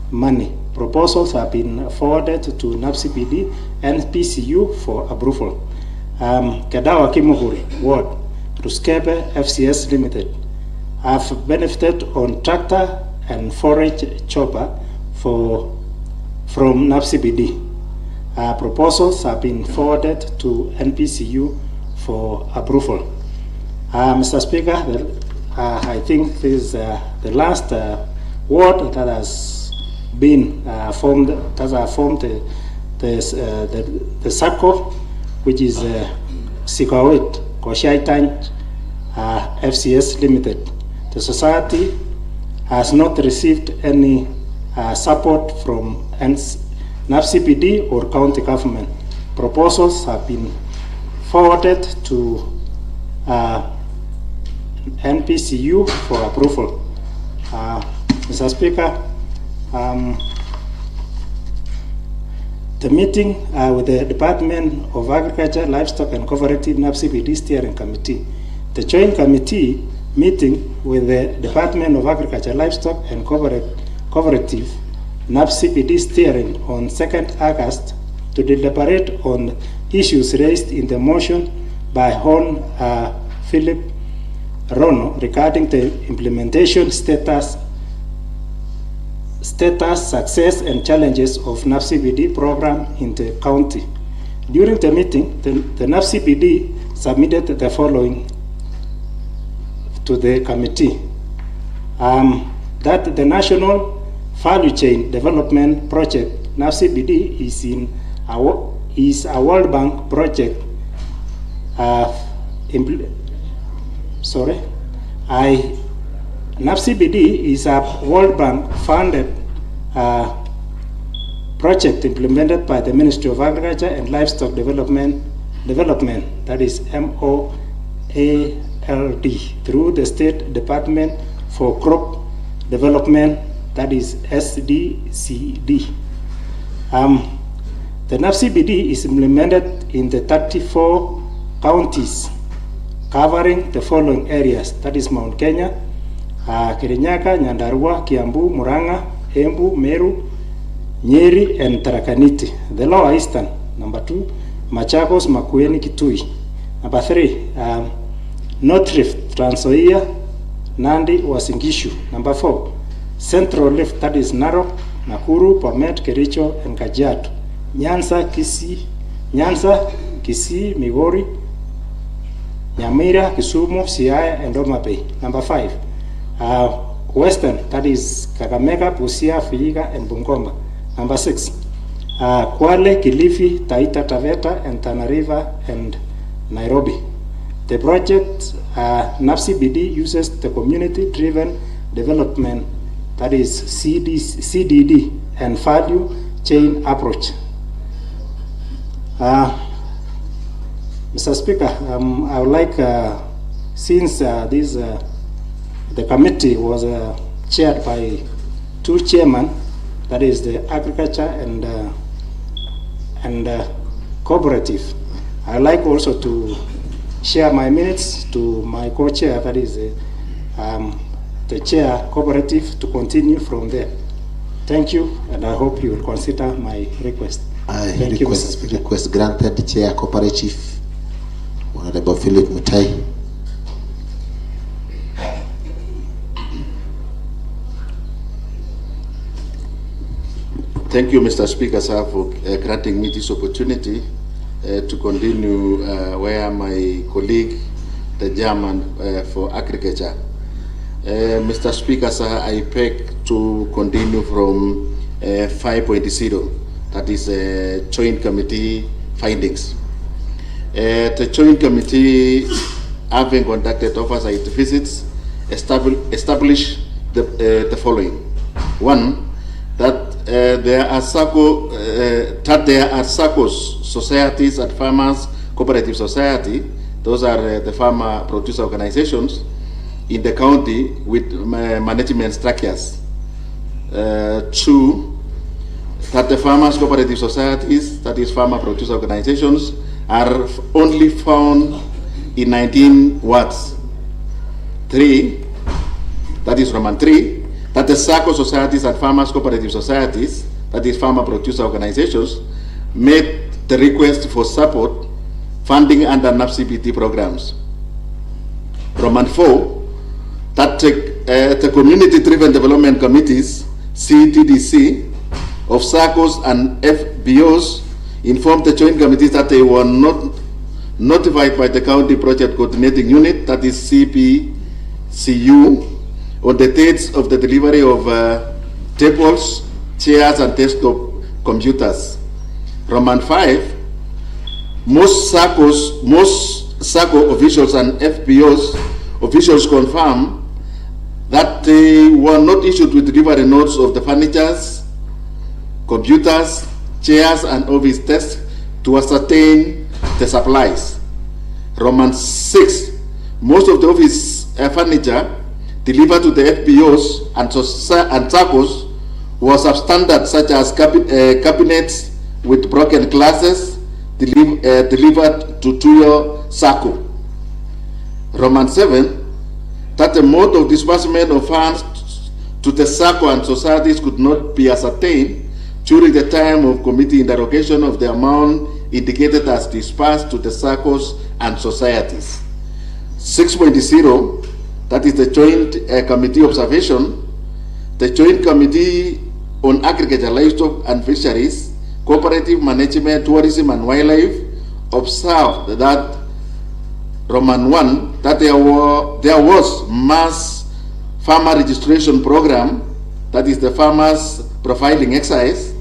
[SPEAKER 4] money. Proposals have been forwarded to NAPCPD and PCU for approval. Kedawa Kimuhuri Ward, Ruskebe FCS Limited have benefited on tractor and forage chopper from NAPCPD. Proposals have been forwarded to NPCU for approval. Mr. Speaker, I think this is the last ward that has been formed, that has formed the circle, which is Sikawit Koshaitan FCS Limited. The society has not received any support from NAPCPD or county government. Proposals have been forwarded to NPCU for approval. Mr. Speaker, the meeting with the Department of Agriculture, Livestock and Cooperative NAPCPD Steering Committee The Joint Committee meeting with the Department of Agriculture, Livestock and Cooperative, NAPCPD steering on 2nd August to deliberate on issues raised in the motion by Hon. Philip Rono regarding the implementation status, success and challenges of NAPCPD program in the county. During the meeting, the NAPCPD submitted the following to the committee. That the National Value Chain Development Project, NAPCPD, is a World Bank project NAPCPD is a World Bank funded project implemented by the Ministry of Agriculture and Livestock Development, that is MOALD, through the State Department for Crop Development, that is SDCD. The NAPCPD is implemented in the 34 counties covering the following areas, that is Mount Kenya, Kirinyaga, Nyandarua, Kiambu, Murang'a, Embu, Meru, Nyeri, and Tharaka Nithi. The Lower Eastern, number 2, Machakos, Makueni, Kitui. Number 3, North Rift, Trans Nzoia, Nandi, Uasin Gishu. Number 4, Central Rift, that is Narok, Nakuru, Bomet, Kericho, and Kajiado. Nyanza, Kisii, Migori, Nyamira, Kisumu, Siaya, and Homa Bay. Number 5, Western, that is Kakamega, Busia, Vihiga, and Bungoma. Number 6, Kwale, Kilifi, Taita Taveta, and Tana River, and Nairobi. The project NAPCPD uses the community-driven development, that is CDD, and value chain approach. Mr. Speaker, I would like, since the committee was chaired by 2 chairmen, that is the agriculture and cooperative, I would like also to share my minutes to my co-chair, that is the chair cooperative, to continue from there. Thank you, and I hope you will consider my request. Thank you, Mr. Speaker.
[SPEAKER 2] Request granted, Chair Cooperative, Honorable Philip Mutai.
[SPEAKER 7] Thank you, Mr. Speaker, sir, for granting me this opportunity to continue where my colleague, the Chairman for Agriculture. Mr. Speaker, sir, I beg to continue from 5.0, that is Joint Committee findings. The Joint Committee, having conducted oversight visits, establish the following. 1, that there are SACCOs, societies and farmers cooperative society. Those are the farmer producer organizations in the county with management structures. 2, that the farmers cooperative societies, that is farmer producer organizations, are only found in 19 wards. 3, that is Roman 3, that the SACCO societies and farmers cooperative societies, that is farmer producer organizations, made the request for support funding under NAPCPD programs. Roman 4, that the community-driven development committees, CTDC, of SACCOs and FBOs informed the joint committees that they were not notified by the county project coordinating unit, that is CPCU, on the dates of the delivery of tables, chairs, and desktop computers. Roman 5, most SACCO officials and FBOs officials confirm that they were not issued with delivery notes of the furnitures, computers, chairs, and office desks to ascertain the supplies. Roman 6, most of the office furniture delivered to the FBOs and SACCOs was substandard, such as cabinets with broken glasses delivered to Tuyo SACCO. Roman 7, that the mode of disbursement of funds to the SACCO and societies could not be ascertained during the time of committee interrogation of the amount indicated as disbursed to the SACCOs and societies. 6.0, that is the Joint Committee Observation. The Joint Committee on Agriculture, Livestock and Fisheries, Cooperative Management, Tourism and Wildlife observed that Roman 1, that there was mass farmer registration program, that is the farmers profiling exercise,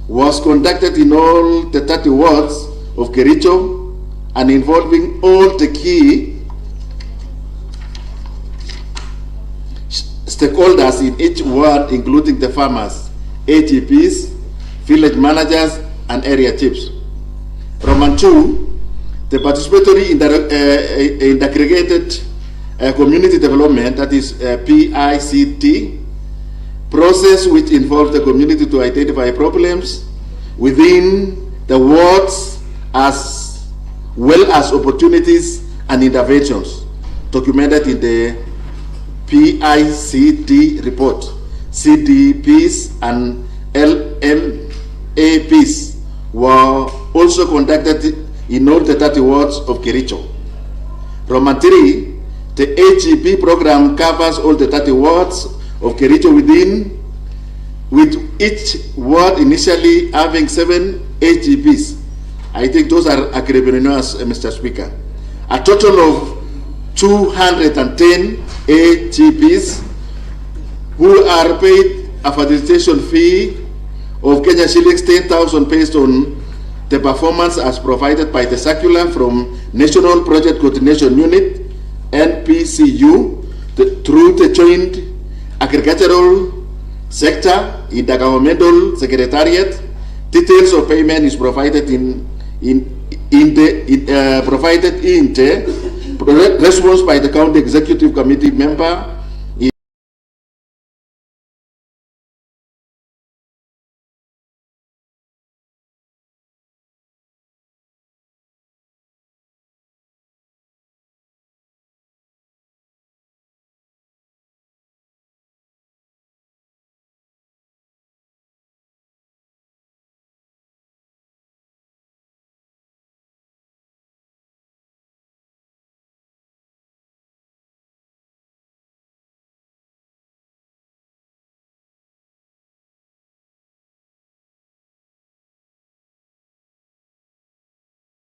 [SPEAKER 7] was conducted in all the 30 wards of Kericho and involving all the key stakeholders in each ward, including the farmers, AGPs, village managers, and area chiefs. Roman 2, the participatory integrated community development, that is PICT, process which involves the community to identify problems within the wards as well as opportunities and interventions documented in the PICT report. CDPs and LMAPs were also conducted in all the 30 wards of Kericho. Roman 3, the AGP program covers all the 30 wards of Kericho with each ward initially having 7 AGPs. I think those are agripreneurs, Mr. Speaker. A total of 210 AGPs who are paid a facilitation fee of Kenya shillings 10,000 based on the performance as provided by the circular from National Project Coordination Unit, NPCU, through the Joint Agricultural Sector Intergovernmental Secretariat. Details of payment is provided in the response by the County Executive Committee member.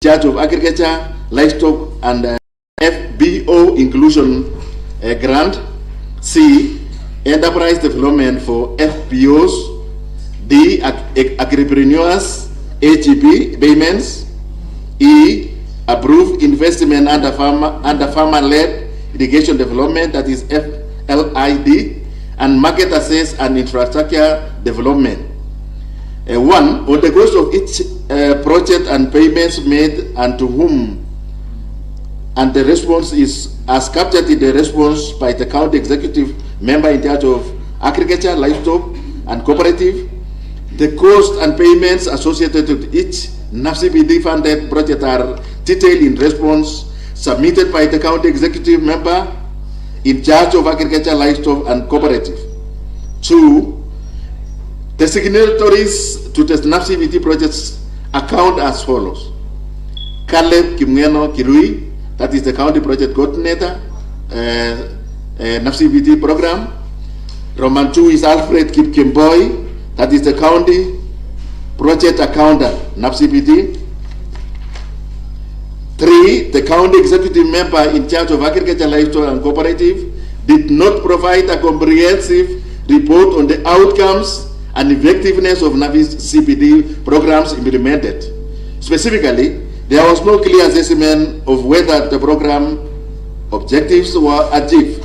[SPEAKER 7] Charge of Agriculture, Livestock and FBO Inclusion Grant. C, Enterprise Development for FBOs. D, Agripreneurs AGP payments. E, Approved Investment under Farmer-Led Irrigation Development, that is FLID, and Market Access and Infrastructure Development. 1, on the cost of each project and payments made and to whom, and the response is as captured in the response by the county executive member in charge of agriculture, livestock, and cooperative. The cost and payments associated with each NAFCPD funded project are detailed in response submitted by the county executive member in charge of agriculture, livestock, and cooperative. 2, the signatories to the NAFCPD projects account as follows: Caleb Kimngeno Kirui, that is the county project coordinator, NAFCPD program. Roman 2 is Alfred Kipkemboy, that is the county project accountant, NAFCPD. 3, the county executive member in charge of agriculture, livestock, and cooperative did not provide a comprehensive report on the outcomes and effectiveness of NAFCPD programs implemented. Specifically, there was no clear assessment of whether the program objectives were achieved,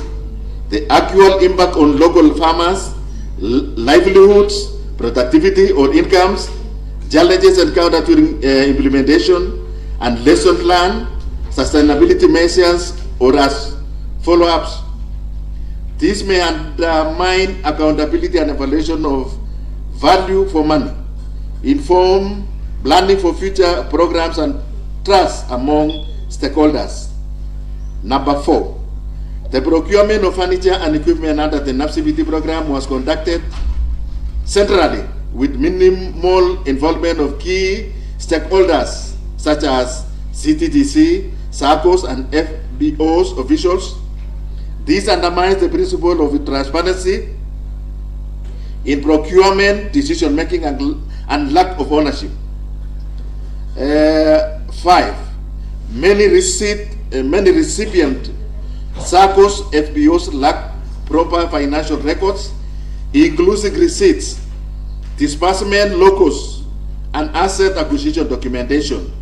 [SPEAKER 7] the actual impact on local farmers, livelihoods, productivity or incomes, challenges encountered during implementation, and lesson plan, sustainability measures, or as follow-ups. This may undermine accountability and evaluation of value for money, inform planning for future programs, and trust among stakeholders. Number 4, the procurement of furniture and equipment under the NAPCBT program was conducted centrally with minimal involvement of key stakeholders such as CTDC, SACCOs, and FBOs officials. This undermines the principle of transparency in procurement, decision making, and lack of ownership. 5, many recipient SACCOs, FBOs lack proper financial records, including receipts, disbursement locus, and asset acquisition documentation.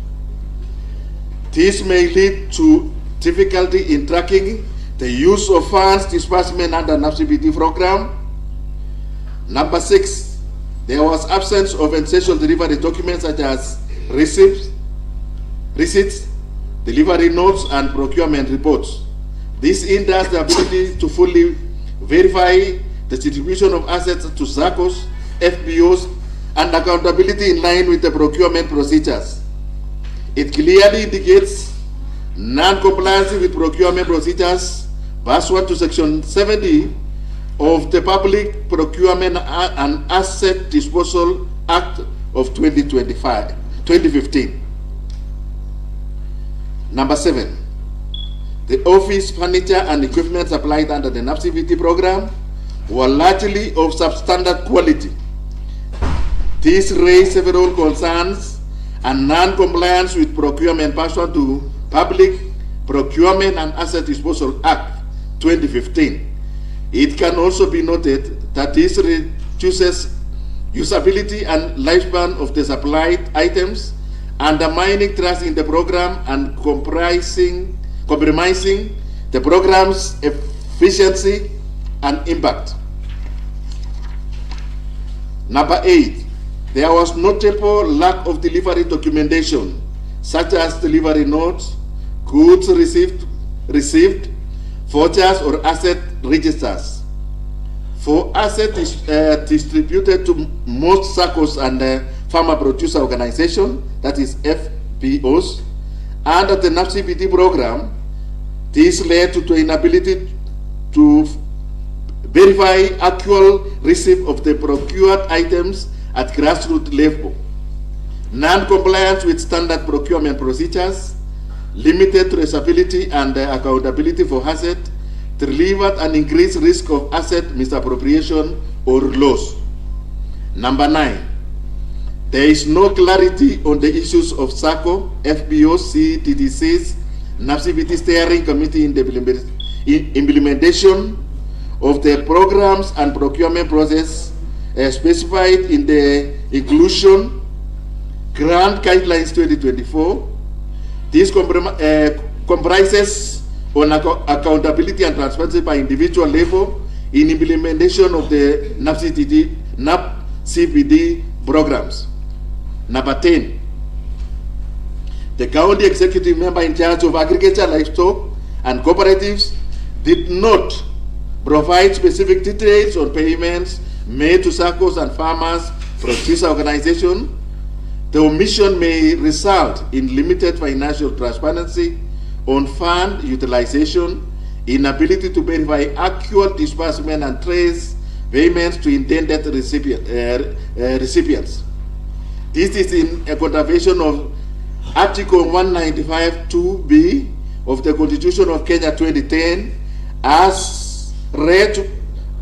[SPEAKER 7] This may lead to difficulty in tracking the use of funds disbursement under NAPCBT program. Number 6, there was absence of essential delivery documents such as receipts, delivery notes, and procurement reports. This hinders the ability to fully verify the distribution of assets to SACCOs, FBOs, and accountability in line with the procurement procedures. It clearly indicates non-compliance with procurement procedures pursuant to Section 70 of the Public Procurement and Asset Disposal Act of 2015. Number 7, the office furniture and equipment supplied under the NAPCBT program were largely of substandard quality. This raised several concerns and non-compliance with procurement pursuant to Public Procurement and Asset Disposal Act 2015. It can also be noted that this reduces usability and lifespan of the supplied items, undermining trust in the program and compromising the program's efficiency and impact. Number 8, there was notable lack of delivery documentation, such as delivery notes, goods received, vouchers, or asset registers. For assets distributed to most SACCOs and farmer producer organization, that is FBOs, under the NAPCBT program, this led to the inability to verify actual receipt of the procured items at grassroots level. Non-compliance with standard procurement procedures, limited traceability and accountability for asset, delivered an increased risk of asset misappropriation or loss. Number 9, there is no clarity on the issues of SACCO, FBOs, CTDCs, NAPCBT steering committee in the implementation of the programs and procurement process specified in the Inclusion Grant Guidelines 2024. This comprises on accountability and transparency by individual level in implementation of the NAPCBT programs. Number 10, the county executive member in charge of agriculture, livestock, and cooperatives did not provide specific details on payments made to SACCOs and farmers producer organization. The omission may result in limited financial transparency on fund utilization, inability to verify actual disbursement and trace payments to intended recipients. This is in a contravention of Article 195(2)(b) of the Constitution of Kenya 2010, as read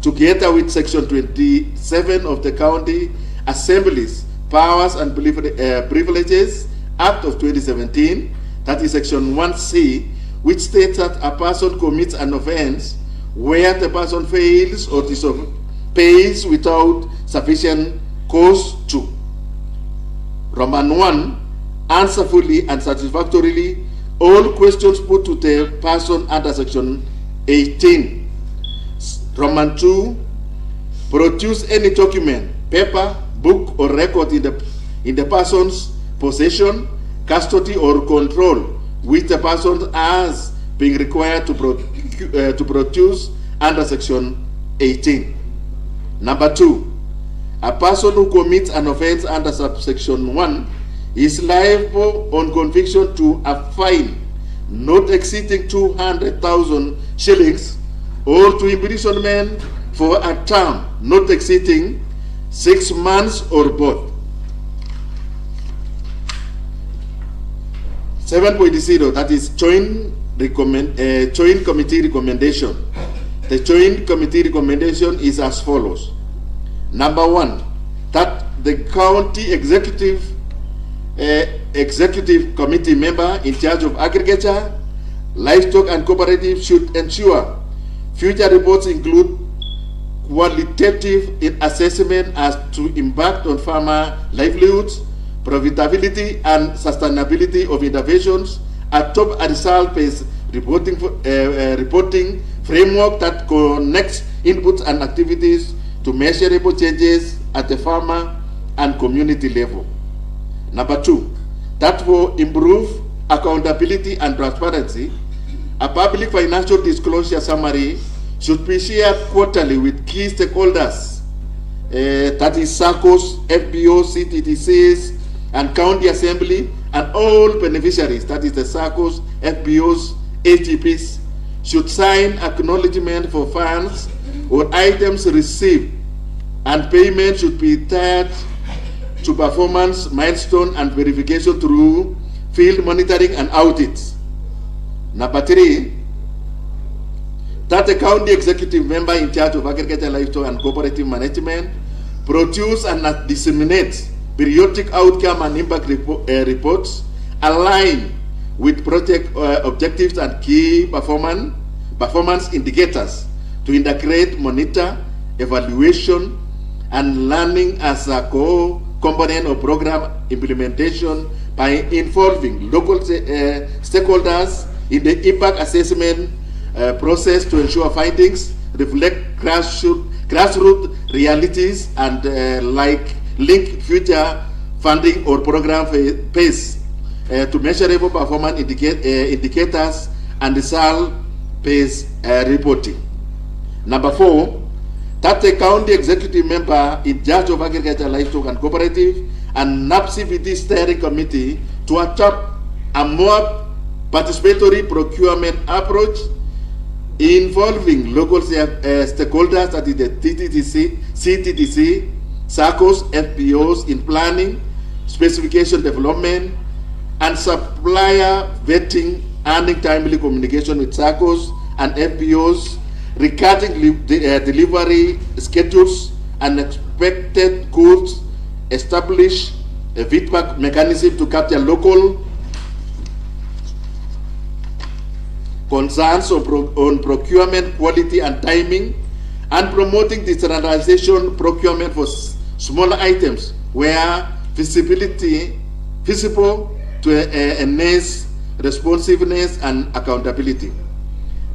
[SPEAKER 7] together with Section 27 of the County Assembly's Powers and Privileges Act of 2017, that is Section 1C, which states that a person commits an offense where the person fails or pays without sufficient cause to. Roman 1, answer fully and satisfactorily all questions put to the person under Section 18. Roman 2, produce any document, paper, book, or record in the person's possession, custody, or control, which the person has been required to produce under Section 18. Number 2, a person who commits an offense under subsection 1 is liable on conviction to a fine not exceeding 200,000 shillings, or to imprisonment for a term not exceeding 6 months or both. 7.0, that is joint committee recommendation. The joint committee recommendation is as follows. Number 1, that the county executive committee member in charge of agriculture, livestock and cooperative should ensure future reports include qualitative assessment as to impact on farmer livelihoods, profitability and sustainability of interventions, atop a result-based reporting framework that connects inputs and activities to measurable changes at the farmer and community level. Number 2, that will improve accountability and transparency. A public financial disclosure summary should be shared quarterly with key stakeholders, that is SACCOs, FBOs, CTTCs, and county assembly, and all beneficiaries, that is the SACCOs, FBOs, AGPs, should sign acknowledgement for funds or items received, and payment should be tied to performance, milestone, and verification through field monitoring and audits. Number 3, that the county executive member in charge of agriculture, livestock, and cooperative management produce and disseminate periodic outcome and impact reports aligned with project objectives and key performance indicators to integrate, monitor, evaluation, and learning as a core component of program implementation by involving local stakeholders in the impact assessment process to ensure findings reflect grassroots realities and link future funding or program pace to measurable performance indicators and result-based reporting. Number 4, that the county executive member in charge of agriculture, livestock, and cooperative and NAPCBD steering committee to adopt a more participatory procurement approach involving local stakeholders, that is the CTTC, SACCOs, FPOs in planning, specification development, and supplier vetting, and timely communication with SACCOs and FPOs regarding delivery schedules and expected goods, establish a feedback mechanism to capture local concerns on procurement quality and timing, and promoting the standardization procurement for smaller items where visible to enhance responsiveness and accountability.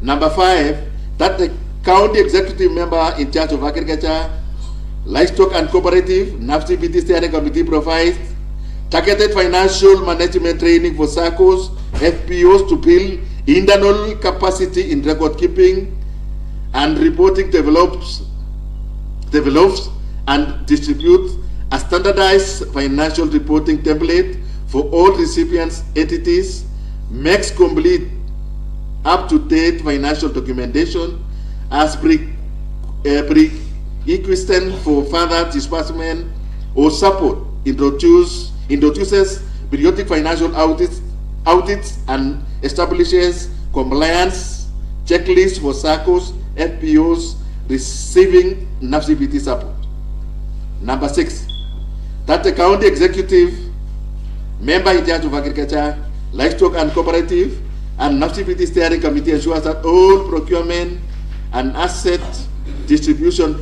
[SPEAKER 7] Number 5, that the county executive member in charge of agriculture, livestock, and cooperative, NAPCBD steering committee provides targeted financial management training for SACCOs, FPOs to build internal capacity in record keeping and reporting, develops and distributes a standardized financial reporting template for all recipients entities, makes complete up-to-date financial documentation as prerequisite for further disbursement or support, introduces periodic financial audits and establishes compliance checklists for SACCOs, FPOs receiving NAPCBD support. Number 6, that the county executive member in charge of agriculture, livestock, and cooperative and NAPCBD steering committee ensures that all procurement and asset distribution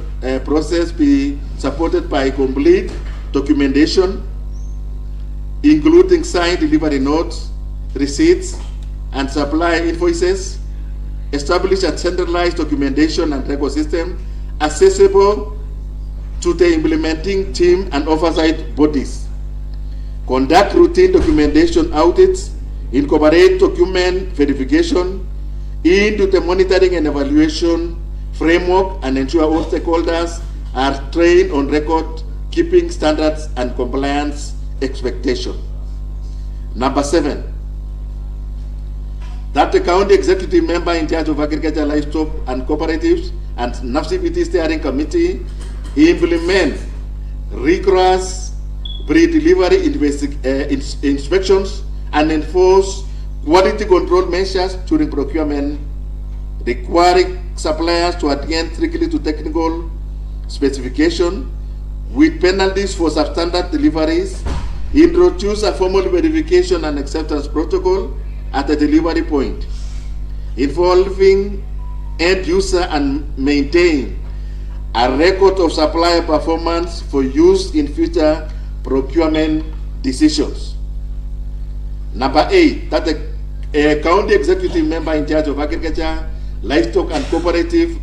[SPEAKER 7] process be supported by complete documentation, including signed delivery notes, receipts, and supply invoices, establish a centralized documentation and record system accessible to the implementing team and oversight bodies, conduct routine documentation audits, incorporate document verification into the monitoring and evaluation framework, and ensure all stakeholders are trained on record keeping standards and compliance expectation. Number 7, that the county executive member in charge of agriculture, livestock and cooperatives and NAFCPT steering committee implement rigorous pre-delivery inspections and enforce quality control measures during procurement, requiring suppliers to adhere strictly to technical specification with penalties for substandard deliveries, introduce a formal verification and acceptance protocol at the delivery point, involving end user, and maintain a record of supplier performance for use in future procurement decisions. Number 8, that the county executive member in charge of agriculture, livestock and cooperatives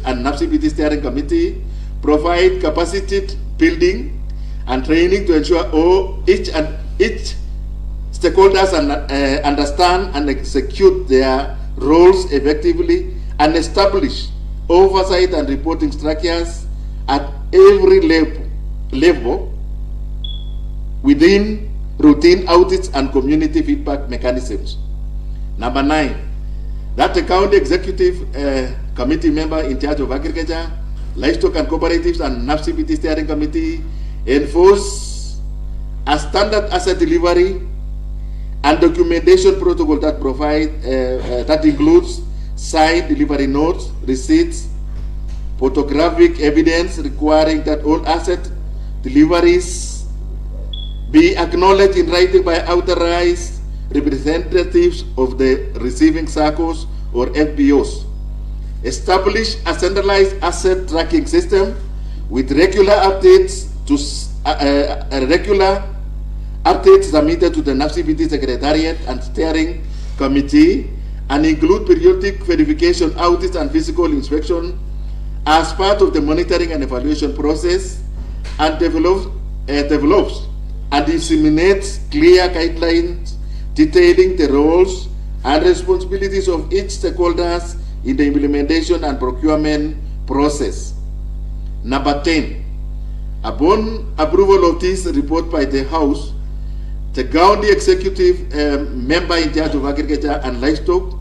[SPEAKER 7] and NAFCPT steering committee provide capacity building and training to ensure each stakeholders understand and execute their roles effectively, and establish oversight and reporting structures at every level within routine audits and community feedback mechanisms. Number 9, that the county executive committee member in charge of agriculture, livestock and cooperatives and NAFCPT steering committee enforce a standard asset delivery and documentation protocol that that includes signed delivery notes, receipts, photographic evidence requiring that all asset deliveries be acknowledged in writing by authorized representatives of the receiving SACCOs or FBOs. Establish a centralized asset tracking system with regular updates submitted to the NAFCPT Secretariat and Steering Committee, and include periodic verification, audits and physical inspection as part of the monitoring and evaluation process, and develops and disseminates clear guidelines detailing the roles and responsibilities of each stakeholders in the implementation and procurement process. Number 10, upon approval of this report by the House, the county executive member in charge of agriculture and livestock,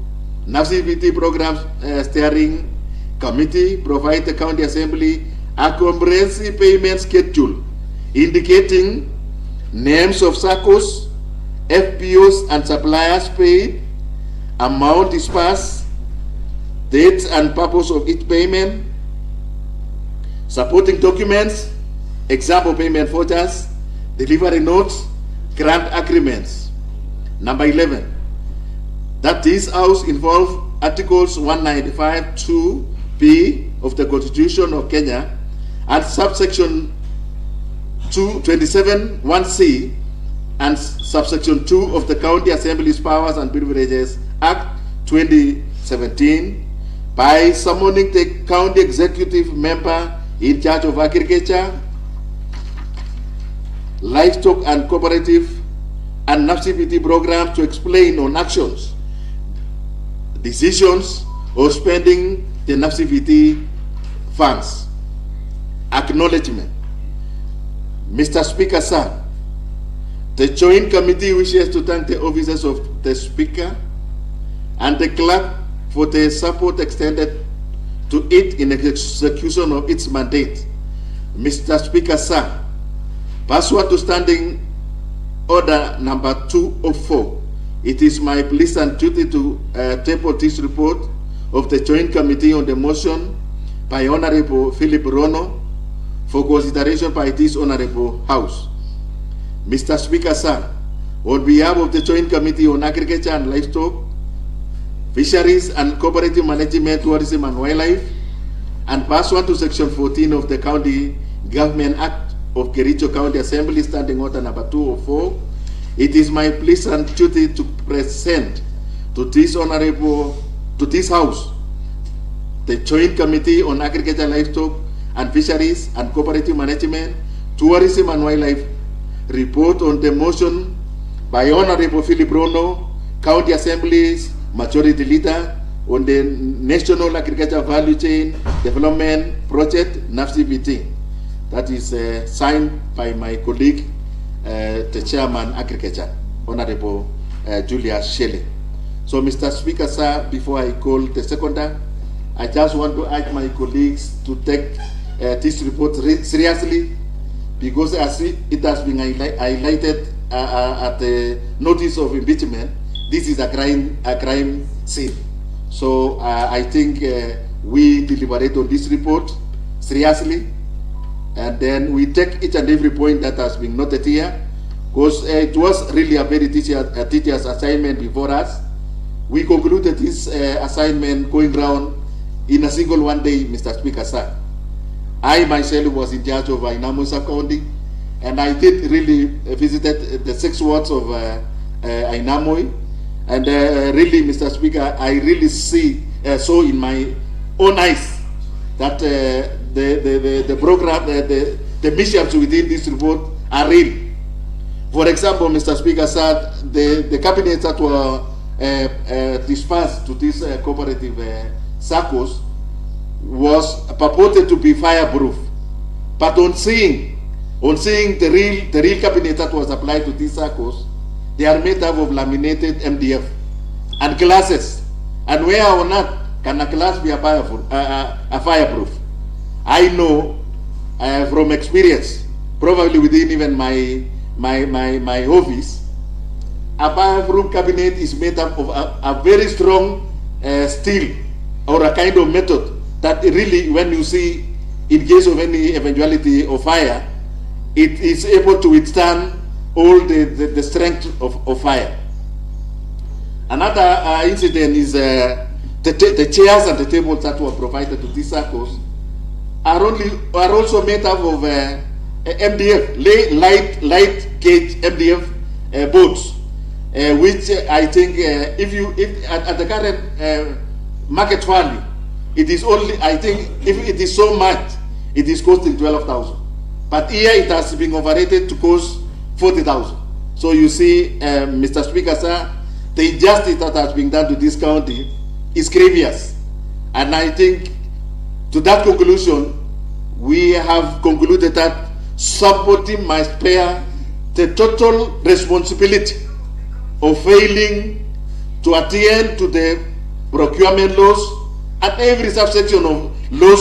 [SPEAKER 7] NAFCPT programs steering committee provide the county assembly a comprehensive payment schedule indicating names of SACCOs, FPOs and suppliers paid, amount disbursed, dates and purpose of each payment, supporting documents, example payment vouchers, delivery notes, grant agreements. Number 11, that this House involve Articles 195(2)(b) of the Constitution of Kenya and subsection 27(1)(c) and subsection 2 of the County Assembly's Powers and Privileges Act 2017 by summoning the county executive member in charge of agriculture, livestock and cooperative and NAFCPT programs to explain on actions, decisions or spending the NAFCPT funds. Acknowledgement. Mr. Speaker, sir, the Joint Committee wishes to thank the officers of the Speaker and the Clerk for the support extended to it in execution of its mandate. Mr. Speaker, sir, pursuant to Standing Order number 204, it is my pleasant duty to table this report of the Joint Committee on the motion by Honorable Philip Rono for consideration by this Honorable House. Mr. Speaker, sir, on behalf of the Joint Committee on Agriculture and Livestock, Fisheries and Cooperative Management, Tourism and Wildlife, and pursuant to Section 14 of the County Government Act of Kericho County Assembly, Standing Order number 204, it is my pleasant duty to present to this House the Joint Committee on Agriculture, Livestock and Fisheries and Cooperative Management, Tourism and Wildlife report on the motion by Honorable Philip Rono, County Assembly's Majority Leader, on the National Agriculture Value Chain Development Project, NAFCPT. That is signed by my colleague, the Chairman Agriculture, Honorable Julia Shelley. So, Mr. Speaker, sir, before I call the seconder, I just want to urge my colleagues to take this report seriously, because as it has been highlighted at the notice of impeachment, this is a crime scene. So I think we deliberate on this report seriously, and then we take each and every point that has been noted here, because it was really a very tedious assignment before us. We concluded this assignment going round in a single one day, Mr. Speaker, sir. I myself was in charge of Ainamo County, and I did really visited the 6 wards of Ainamo, and really, Mr. Speaker, I really saw in my own eyes that the program, the missions within this report are real. For example, Mr. Speaker, sir, the cabinets that were dispersed to these cooperative circles was purported to be fireproof, but on seeing the real cabinet that was applied to these circles, they are made up of laminated MDF and glasses. And where or not can a glass be a fireproof? I know from experience, probably within even my office, a fireproof cabinet is made up of a very strong steel or a kind of method that really, when you see in case of any eventuality of fire, it is able to withstand all the strength of fire. Another incident is the chairs and the tables that were provided to these circles are also made up of MDF, light gauge MDF boards, which I think if at the current market value, it is only, I think, if it is so much, it is costing 12,000. But here it has been overrated to cost 40,000. So you see, Mr. Speaker, sir, the injustice that has been done to this county is grievous. And I think to that conclusion, we have concluded that somebody must bear the total responsibility of failing to adhere to the procurement laws and every subsection of laws